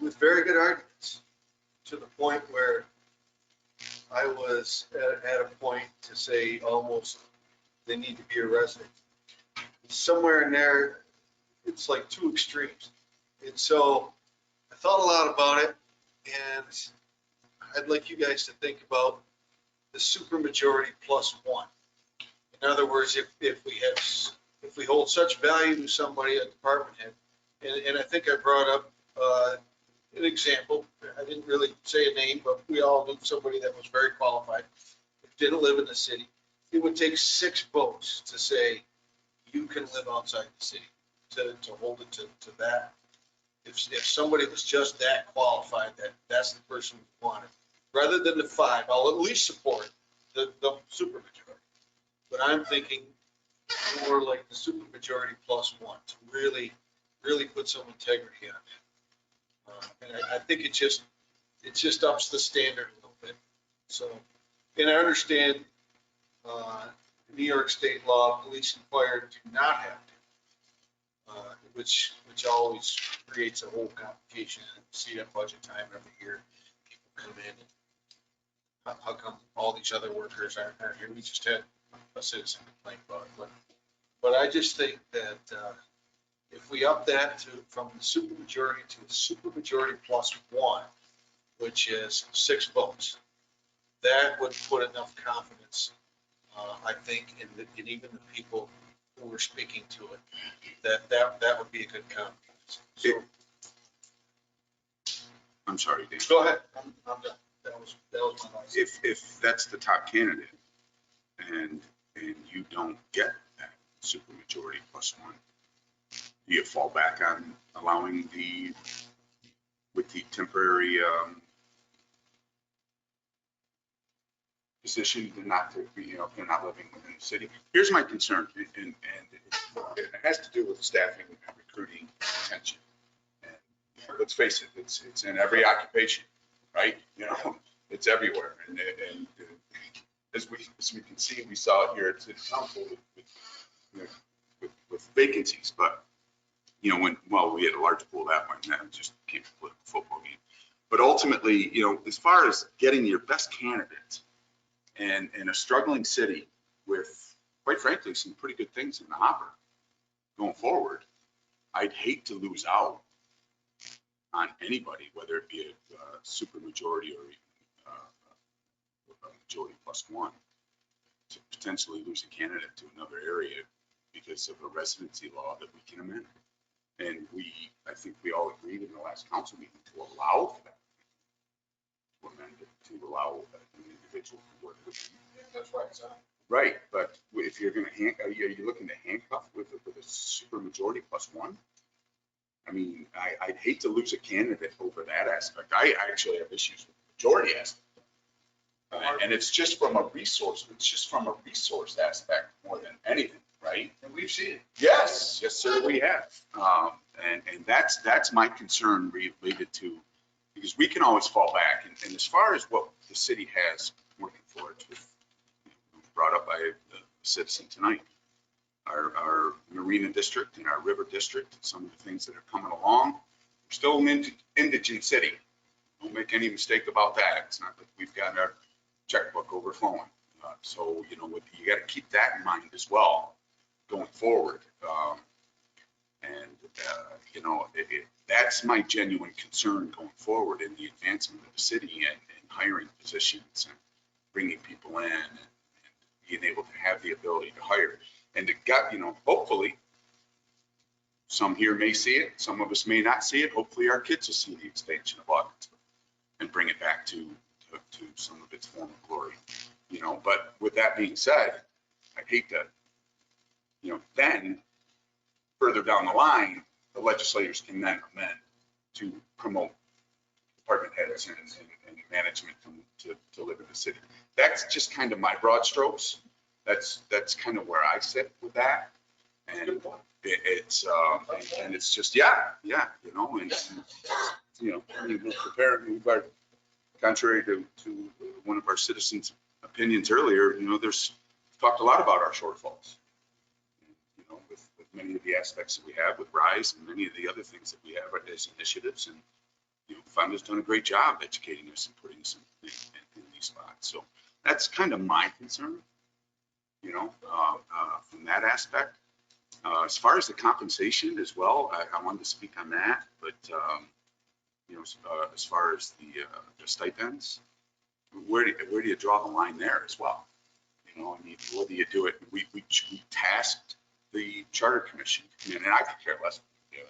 with very good arguments, to the point where I was at a point to say almost they need to be a resident. Somewhere in there, it's like 2 extremes. And so I thought a lot about it, and I'd like you guys to think about the supermajority plus 1. In other words, if we hold such value to somebody, a department head, and I think I brought up an example. I didn't really say a name, but we all knew somebody that was very qualified, didn't live in the city. It would take 6 votes to say you can live outside the city, to hold it to that. If somebody was just that qualified, that's the person we wanted. Rather than the 5, I'll at least support the supermajority. But I'm thinking more like the supermajority plus 1 to really put some integrity on it. And I think it just ups the standard a little bit. So, and I understand New York state law, police and fire do not have to, which always creates a whole complication. See that budget time every year, people come in and how come all these other workers aren't here? We just had a citizen complain about it. But I just think that if we up that from the supermajority to the supermajority plus 1, which is 6 votes, that would put enough confidence, I think, in even the people who were speaking to it, that would be a good confidence. So, I'm sorry, Dave. go ahead. I'm done. That was my last. If that's the top candidate and you don't get that supermajority plus 1, do you fall back on allowing with the temporary position to not to be, if they're not living within the city? Here's my concern, and it has to do with staffing and recruiting retention. And let's face it, it's in every occupation, right? It's everywhere. And as we can see, we saw it here at City Council with vacancies, but we had a large pool that one, that just became a political football game. But ultimately, as far as getting your best candidates and in a struggling city with quite frankly, some pretty good things in the hopper going forward. I'd hate to lose out on anybody, whether it be a super majority or a majority plus one, to potentially lose a candidate to another area because of a residency law that we can amend. And I think we all agreed in the last council meeting to allow for that. To amend it, to allow an individual to work with you. That's right, so. Right, but if you're gonna are you looking to handcuff with a super majority plus one? I mean, I'd hate to lose a candidate over that aspect. I actually have issues with the majority aspect. And it's just from a resource aspect more than anything, right? And we've seen it. Yes, yes, sir, we have. And that's my concern related to, because we can always fall back. And as far as what the city has working for it, brought up by the citizen tonight, our marina district and our river district, some of the things that are coming along. We're still an indigent city. Don't make any mistake about that. It's not like we've got our checkbook overflowing. So, you know, you got to keep that in mind as well going forward. You know, that's my genuine concern going forward in the advancement of the city and hiring positions and bringing people in and being able to have the ability to hire. And you know, hopefully, some here may see it, some of us may not see it. Hopefully our kids will see the expansion of Ogdensburg and bring it back to some of its former glory. You know, but with that being said, I hate that, you know, then further down the line, the legislators can then amend to promote department heads and management to live in the city. That's just kind of my broad strokes. That's kind of where I sit with that. And it's just, yeah, you know, and you know, we're contrary to one of our citizens' opinions earlier, you know, there's talked a lot about our shortfalls. You know, with many of the aspects that we have with RISE and many of the other things that we have as initiatives, and you know, Fonda's done a great job educating us and putting us in these spots. So that's kind of my concern, you know, from that aspect. As far as the compensation as well, I wanted to speak on that, but you know, as far as the stipends, where do you draw the line there as well? You know, I mean, whether you do it, we tasked the charter commission, and I could care less. You know,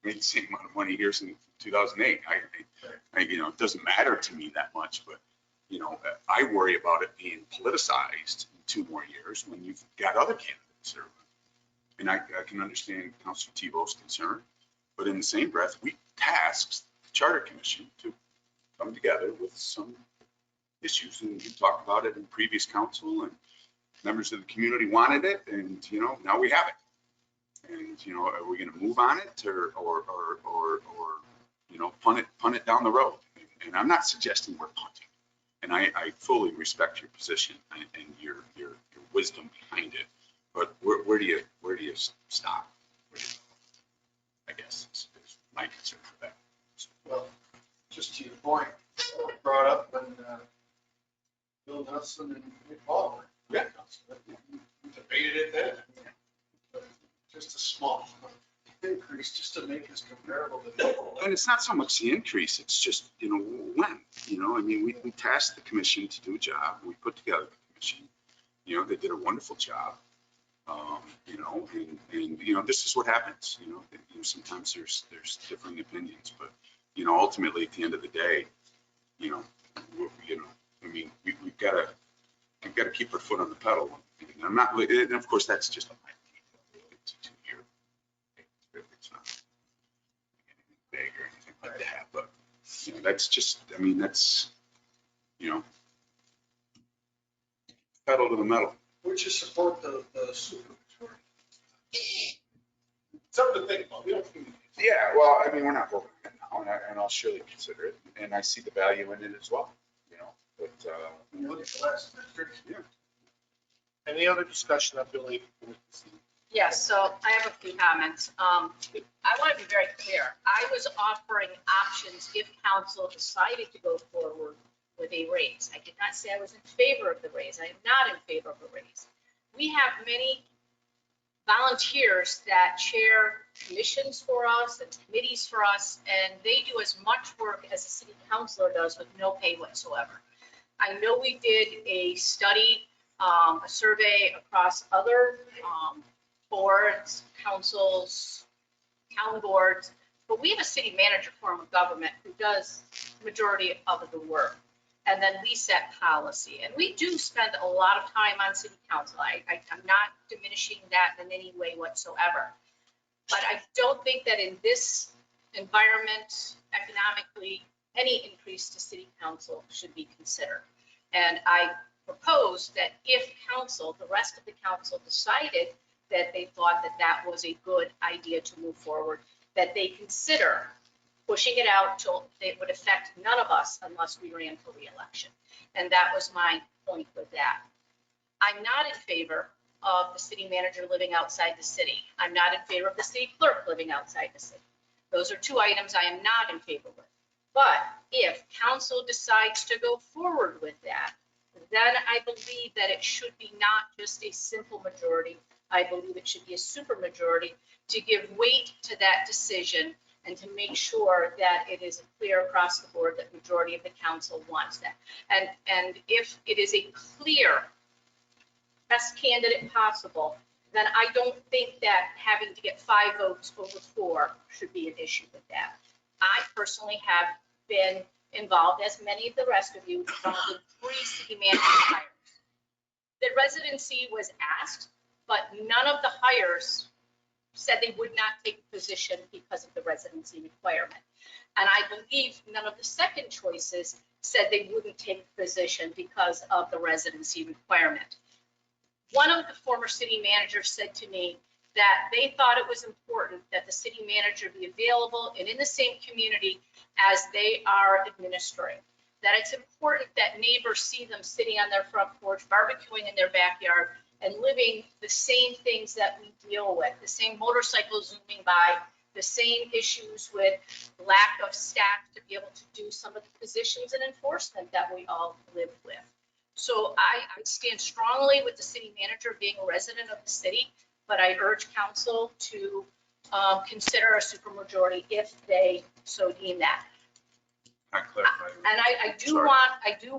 made the same amount of money here since 2008. You know, it doesn't matter to me that much, but you know, I worry about it being politicized in 2 more years when you've got other candidates. And I can understand Councilor Tebow's concern, but in the same breath, we tasked the charter commission to come together with some issues, and we talked about it in previous council, and members of the community wanted it, and you know, now we have it. And you know, are we going to move on it, or you know, punt it down the road? And I'm not suggesting we're punting. And I fully respect your position and your wisdom behind it. But where do you stop? I guess is my concern for that. Well, just to your point, brought up when Bill Nelson and Nick Baldwin. Yeah. We debated it then. Just a small increase, just to make us comparable to. And it's not so much the increase, it's just, you know, when, you know, I mean, we tasked the commission to do a job. We put together the commission. You know, they did a wonderful job. You know, and you know, this is what happens. You know, sometimes there's differing opinions, but you know, ultimately at the end of the day, you know, I mean, we've got to keep our foot on the pedal. And I'm not, and of course, that's just a my opinion. It's a 2-year. It's not anything big or anything like that, but you know, that's just, I mean, that's, you know, pedal to the metal. Would you support the super majority? Something to think about. We don't. Yeah, well, I mean, we're not voting on it now, and I'll surely consider it, and I see the value in it as well, you know, but, You look at the last district. yeah. Any other discussion on Bill 8? Yes, so I have a few comments. I want to be very clear. I was offering options if council decided to go forward with a raise. I did not say I was in favor of the raise. I am not in favor of a raise. we have many volunteers that chair commissions for us and committees for us, and they do as much work as a city councilor does with no pay whatsoever. I know we did a study, a survey across other boards, councils, town boards, but we have a city manager form of government who does majority of the work. And then we set policy, and we do spend a lot of time on city council. I'm not diminishing that in any way whatsoever. But I don't think that in this environment, economically, any increase to city council should be considered. And I propose that if council, the rest of the council decided that they thought that that was a good idea to move forward, that they consider pushing it out till it would affect none of us unless we ran for re-election. And that was my point with that. I'm not in favor of the city manager living outside the city. I'm not in favor of the city clerk living outside the city. Those are two items I am not in favor with. But if council decides to go forward with that, then I believe that it should be not just a simple majority. I believe it should be a super majority to give weight to that decision and to make sure that it is clear across the board that majority of the council wants that. And if it is a clear best candidate possible, then I don't think that having to get 5 votes over 4 should be an issue with that. I personally have been involved, as many of the rest of you, involved in 3 city manager hires. The residency was asked, but none of the hires said they would not take the position because of the residency requirement. And I believe none of the second choices said they wouldn't take the position because of the residency requirement. One of the former city managers said to me that they thought it was important that the city manager be available and in the same community as they are administering. That it's important that neighbors see them sitting on their front porch, barbecuing in their backyard, and living the same things that we deal with, the same motorcycles zooming by, the same issues with lack of staff to be able to do some of the positions and enforcement that we all live with. So I stand strongly with the city manager being a resident of the city, but I urge council to consider a supermajority if they so deem that. Can I clarify? And I do Sorry.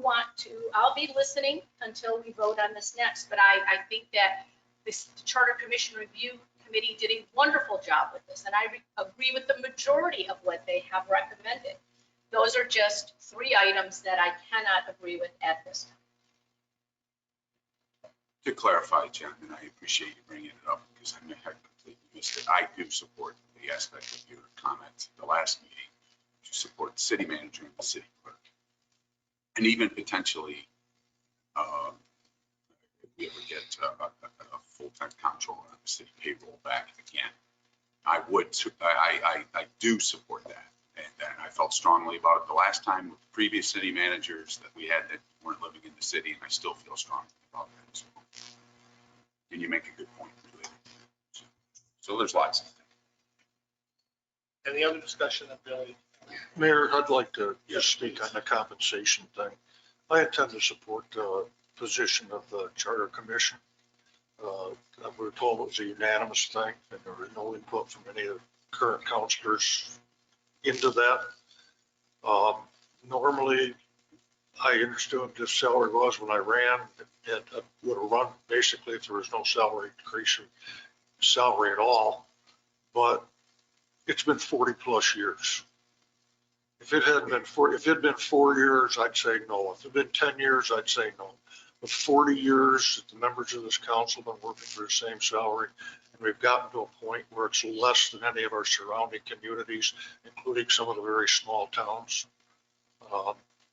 want to, I'll be listening until we vote on this next, but I think that this Charter Commission Review Committee did a wonderful job with this, and I agree with the majority of what they have recommended. Those are just 3 items that I cannot agree with at this time. To clarify, Jen, and I appreciate you bringing it up because I may have completely missed it. I do support the aspect of your comment at the last meeting to support the city manager and the city clerk. And even potentially, if we ever get a full-time comptroller on the city payroll back again, I do support that. And I felt strongly about it the last time with the previous city managers that we had that weren't living in the city, and I still feel strongly about that as well. And you make a good point related. So there's lots of things. Any other discussion of Billy? Mayor, I'd like to just speak on the compensation thing. I intend to support the position of the Charter Commission. We were told it was a unanimous thing, and there was no input from any of the current counselors into that. Normally, I understood what this salary was when I ran. It would have run basically if there was no salary increase in salary at all. But it's been 40 plus years. If it had been 4 years, I'd say no. If it had been 10 years, I'd say no. With 40 years, the members of this council have been working for the same salary, and we've gotten to a point where it's less than any of our surrounding communities, including some of the very small towns.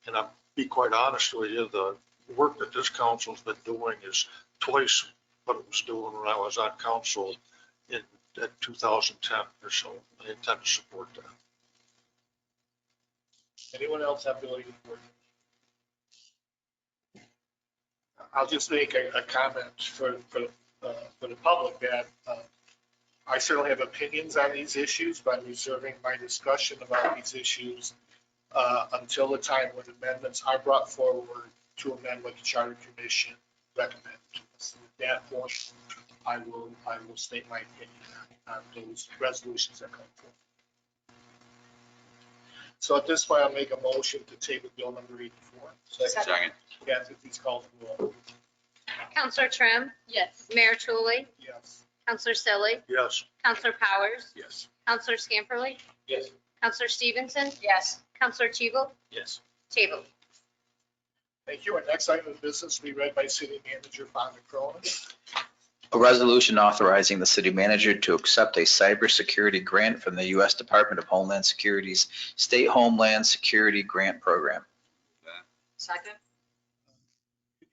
And I'll be quite honest with you, the work that this council's been doing is twice what it was doing when I was on council in 2010 or so. I intend to support that. Anyone else have Billy? I'll just make a comment for the public that I certainly have opinions on these issues, but I'm reserving my discussion about these issues until the time when amendments are brought forward to amend what the Charter Commission recommended. At that point, I will state my opinion on those resolutions that come forth. So at this point, I'll make a motion to table bill number 84. Second. Kathy, please call the roll. Counselor Trim, Yes. Mayor Tulley, Yes. Counselor Selly, Yes. Counselor Powers, Yes. Counselor Scamperly, Yes. Counselor Stevenson, Yes. Counselor Tebow, Yes. table. Thank you. Our next item of business will be read by City Manager Fonda Cronin. A resolution authorizing the city manager to accept a cybersecurity grant from the U.S. Department of Homeland Security's State Homeland Security Grant Program. Second? Could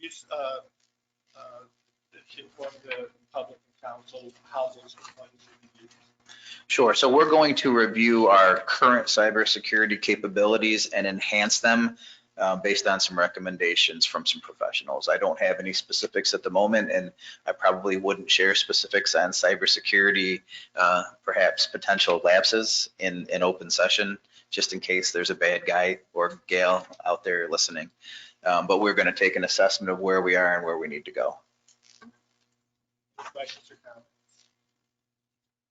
you inform the public and council how those funds will be used? Sure. So we're going to review our current cybersecurity capabilities and enhance them based on some recommendations from some professionals. I don't have any specifics at the moment, and I probably wouldn't share specifics on cybersecurity, perhaps potential lapses in open session, just in case there's a bad guy or gal out there listening. But we're going to take an assessment of where we are and where we need to go. Questions or comments?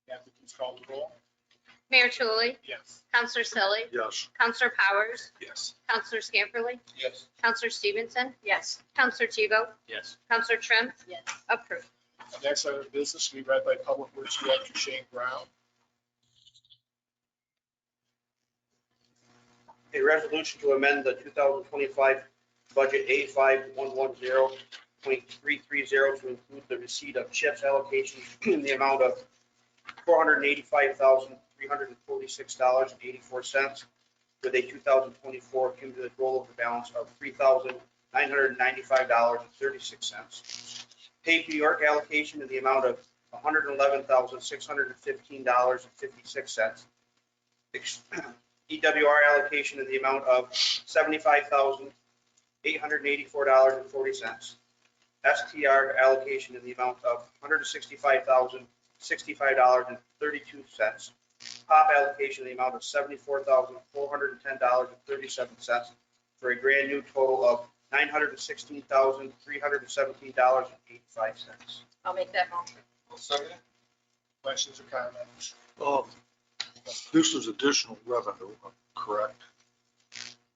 Kathy, please call the roll. Mayor Tulley, Yes. Counselor Selly, Yes. Counselor Powers, Yes. Counselor Scamperly, Yes. Counselor Stevenson, Yes. Counselor Tebow, Yes. Counselor Trim, Yes. approved. The next item of business will be read by Public Works Director Shane Brown. A resolution to amend the 2025 budget A5110.330 to include the receipt of CHIPS allocations in the amount of $485,346.84 with a 2024 cumulative rollover balance of $3,995.36. Pay New York allocation in the amount of $111,615.56. EWR allocation in the amount of $75,884.40. STR allocation in the amount of $165,065.32. POP allocation in the amount of $74,410.37 for a grand new total of $916,317.85. I'll make that motion. Questions or comments? This is additional revenue, correct?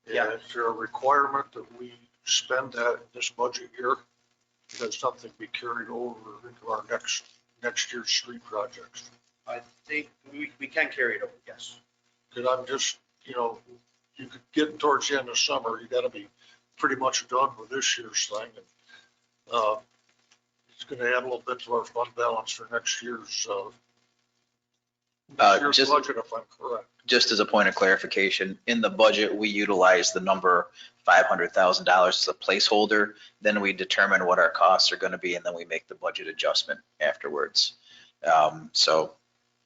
Yeah. And is there a requirement that we spend that this budget year? That something be carried over into our next year's street projects? I think we can carry it over, yes. Because I'm just, you could get towards the end of summer, you gotta be pretty much done with this year's thing. And it's gonna add a little bit to our fund balance for next year's Just- budget, if I'm correct. Just as a point of clarification, in the budget, we utilize the number $500,000 as a placeholder. Then we determine what our costs are going to be, and then we make the budget adjustment afterwards. So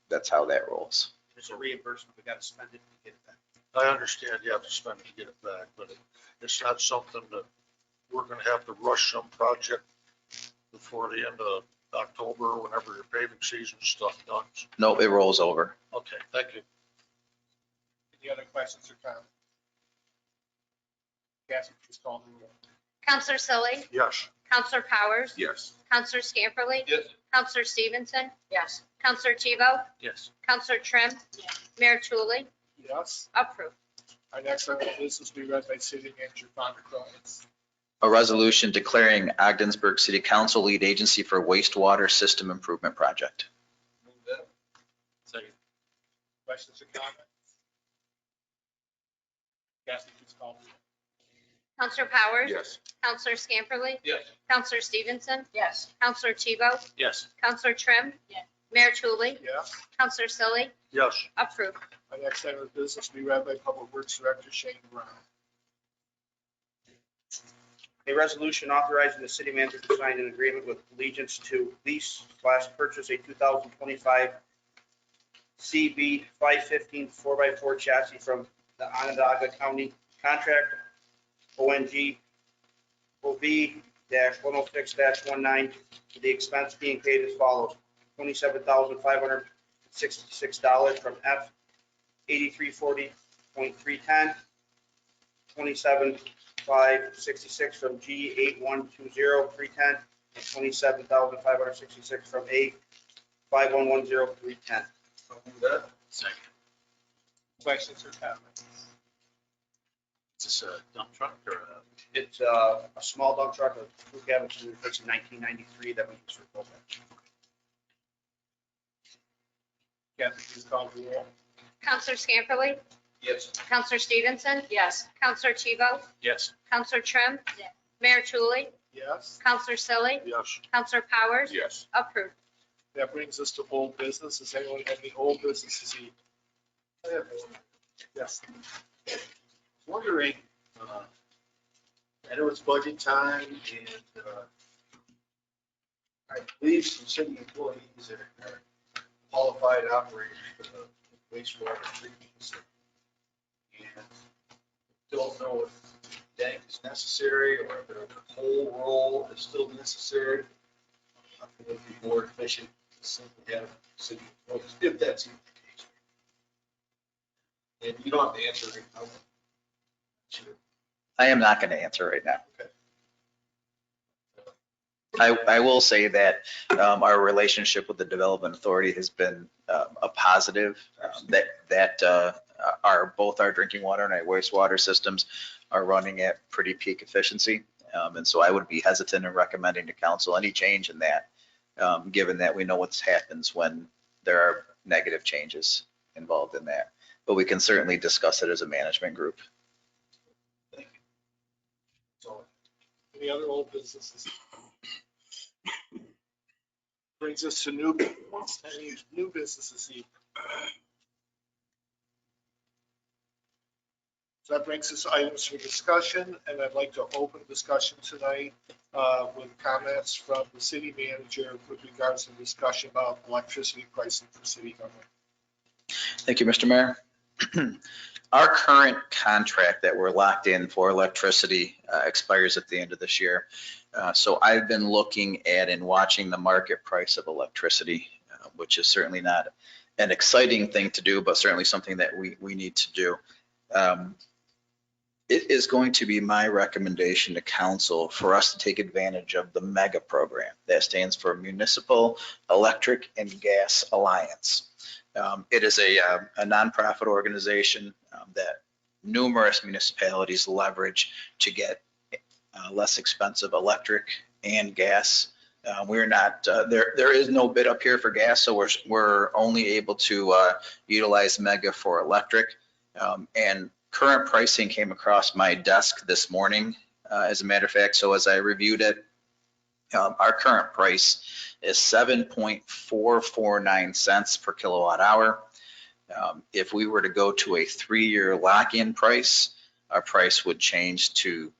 that's how that rolls. It's a reimbursement. We got to spend it to get it back. I understand you have to spend it to get it back, but it's not something that we're gonna have to rush some project before the end of October, whenever your paving season stuff done. No, it rolls over. Okay, thank you. Any other questions or comments? Kathy, please call the roll. Counselor Selly, Yes. Counselor Powers, Yes. Counselor Scamperly, Yes. Counselor Stevenson, Yes. Counselor Tebow, Yes. Counselor Trim, Mayor Tulley, Yes. approved. Our next item of business will be read by City Manager Fonda Cronin. A resolution declaring Ogdensburg City Council lead agency for wastewater system improvement project. Move that. Second. Questions or comments? Kathy, please call the roll. Counselor Powers, Yes. Counselor Scamperly, Yes. Counselor Stevenson, Yes. Counselor Tebow, Yes. Counselor Trim, Yes. Mayor Tulley, Yes. Counselor Selly, Yes. approved. Our next item of business will be read by Public Works Director Shane Brown. A resolution authorizing the city manager to sign an agreement with Allegiance to lease/purchase a 2025 CB 515 4x4 chassis from the Onondaga County Contract ONG OB-106-19, with the expense being paid as follows: $27,566 from F 8340.310, $27,566 from G 8120.310, and $27,566 from A 5110310. Second. Questions or comments? Is this a dump truck or a? It's a small dump truck, a crew cabin, it's in 1993 that we use for both. Kathy, please call the roll. Counselor Scamperly, Yes. Counselor Stevenson, Yes. Counselor Tebow, Yes. Counselor Trim, Yes. Mayor Tulley, Yes. Counselor Selly, Yes. Counselor Powers, Yes. approved. That brings us to old business. Does anyone have any old business this evening? Yes. Wondering, I know it's budget time and I believe some city employees that are qualified operators for the wastewater treatment facility. And don't know if tank is necessary or if their whole role is still necessary. I think it'd be more efficient to simply have city employees, if that's even the case. And you don't have to answer it. Sure. I am not going to answer right now. Okay. I will say that our relationship with the Development Authority has been a positive, that both our drinking water and our wastewater systems are running at pretty peak efficiency. And so I would be hesitant in recommending to council any change in that, given that we know what happens when there are negative changes involved in that. But we can certainly discuss it as a management group. Thank you. So, Any other old businesses? Brings us to new business. Any new business this evening? So that brings us to items for discussion, and I'd like to open discussion tonight with comments from the city manager with regards to discussion about electricity pricing for city government. Thank you, Mr. Mayor. Our current contract that we're locked in for electricity expires at the end of this year. So I've been looking at and watching the market price of electricity, which is certainly not an exciting thing to do, but certainly something that we need to do. It is going to be my recommendation to council for us to take advantage of the MEGA program. That stands for Municipal Electric and Gas Alliance. It is a nonprofit organization that numerous municipalities leverage to get less expensive electric and gas. We're not there is no bid up here for gas, so we're only able to utilize MEGA for electric. And current pricing came across my desk this morning, as a matter of fact. So as I reviewed it, our current price is 7.449 cents per kilowatt hour. If we were to go to a 3-year lock-in price, our price would change to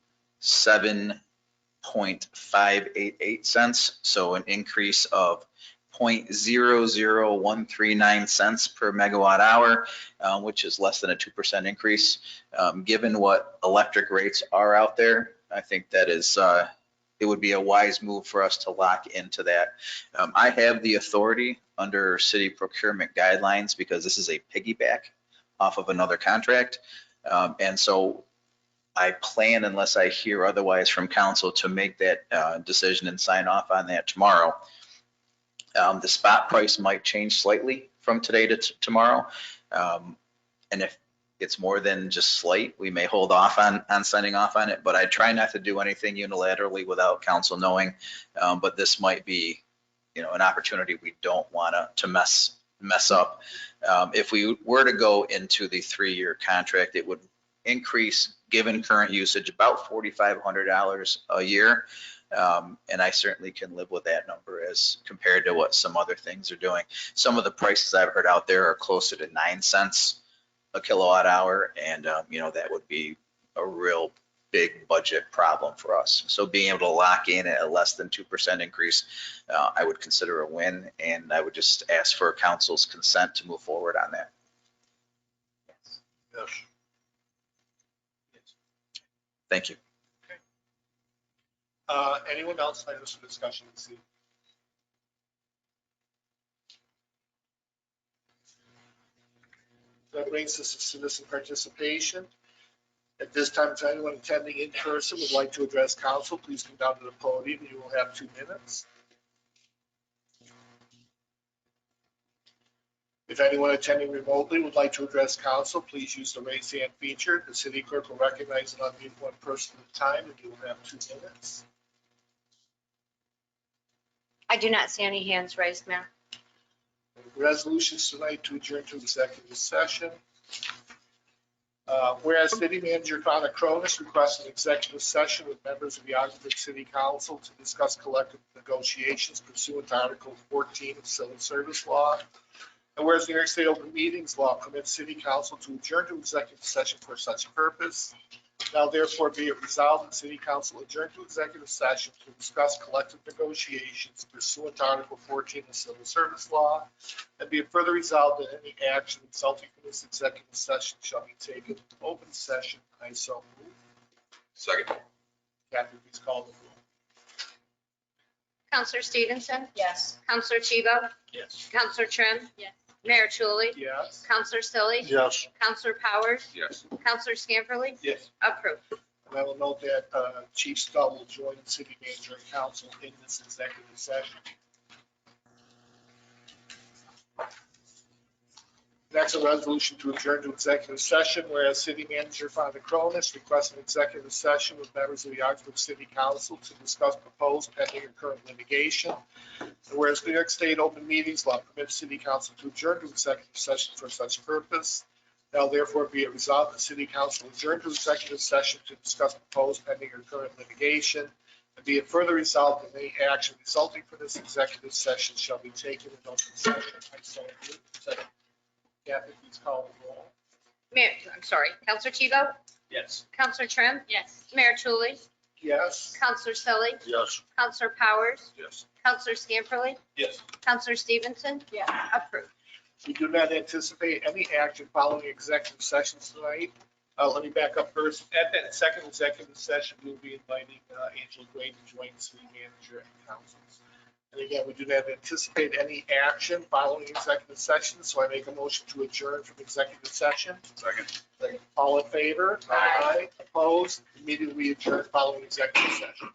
7.588 cents. So an increase of 0.00139 cents per megawatt hour, which is less than a 2% increase. Given what electric rates are out there, I think that is it would be a wise move for us to lock into that. I have the authority under city procurement guidelines because this is a piggyback off of another contract. And so I plan, unless I hear otherwise from council, to make that decision and sign off on that tomorrow. The spot price might change slightly from today to tomorrow. And if it's more than just slight, we may hold off on signing off on it, but I try not to do anything unilaterally without council knowing. But this might be, an opportunity we don't want to mess up. If we were to go into the 3-year contract, it would increase, given current usage, about $4,500 a year. And I certainly can live with that number as compared to what some other things are doing. Some of the prices I've heard out there are closer to 9 cents a kilowatt hour. And, that would be a real big budget problem for us. So being able to lock in at a less than 2% increase, I would consider a win. And I would just ask for council's consent to move forward on that. yes. Thank you. Anyone else items for discussion this evening? That brings us to citizen participation. At this time, if anyone attending in person would like to address council, please come down to the podium. You will have 2 minutes. If anyone attending remotely would like to address council, please use the raise hand feature. The city clerk will recognize and unmute one person at a time, and you will have 2 minutes. I do not see any hands raised, Mayor. Resolutions tonight to adjourn to executive session. Whereas City Manager Donna Cronus requested an executive session with members of the Ogdenburg City Council to discuss collective negotiations pursuant to Article 14 of Civil Service Law. And whereas New York State Open Meetings Law permits City Council to adjourn to executive session for such purpose, now therefore be it resolved that City Council adjourn to executive session to discuss collective negotiations pursuant to Article 14 of Civil Service Law, and be it further resolved that any action resulting from this executive session shall be taken in open session. I so move. Second. Kathy, please call the roll. Counselor Stevenson? Yes. Counselor Tebow? Yes. Counselor Trim? Yes. Mayor Tully? Yes. Counselor Selly? Yes. Counselor Powers? Yes. Counselor Scamperly? Yes. Approved. And I will note that Chief Stull will join the city manager and council in this executive session. Next, a resolution to adjourn to executive session, whereas City Manager Fonda Cronus requested an executive session with members of the Augsburg City Council to discuss proposed pending or current litigation. And whereas New York State Open Meetings Law permits City Council to adjourn to executive session for such purpose, now therefore be it resolved that City Council adjourn to executive session to discuss proposed pending or current litigation, and be it further resolved that any action resulting from this executive session shall be taken in open session. I so move. Second. Kathy, please call the roll. Mayor, I'm sorry, Counselor Tebow? Yes. Counselor Trim? Yes. Mayor Tully? Yes. Counselor Selly? Yes. Counselor Powers? Yes. Counselor Scamperly? Yes. Counselor Stevenson? Yes. Approved. We do not anticipate any action following executive sessions tonight. Let me back up first. At that second executive session, we'll be inviting Angela Gray to join the city manager and councils. And again, we do not anticipate any action following executive session, so I make a motion to adjourn from executive session. Second. All in favor? Aye. Opposed? Immediately adjourn following executive session.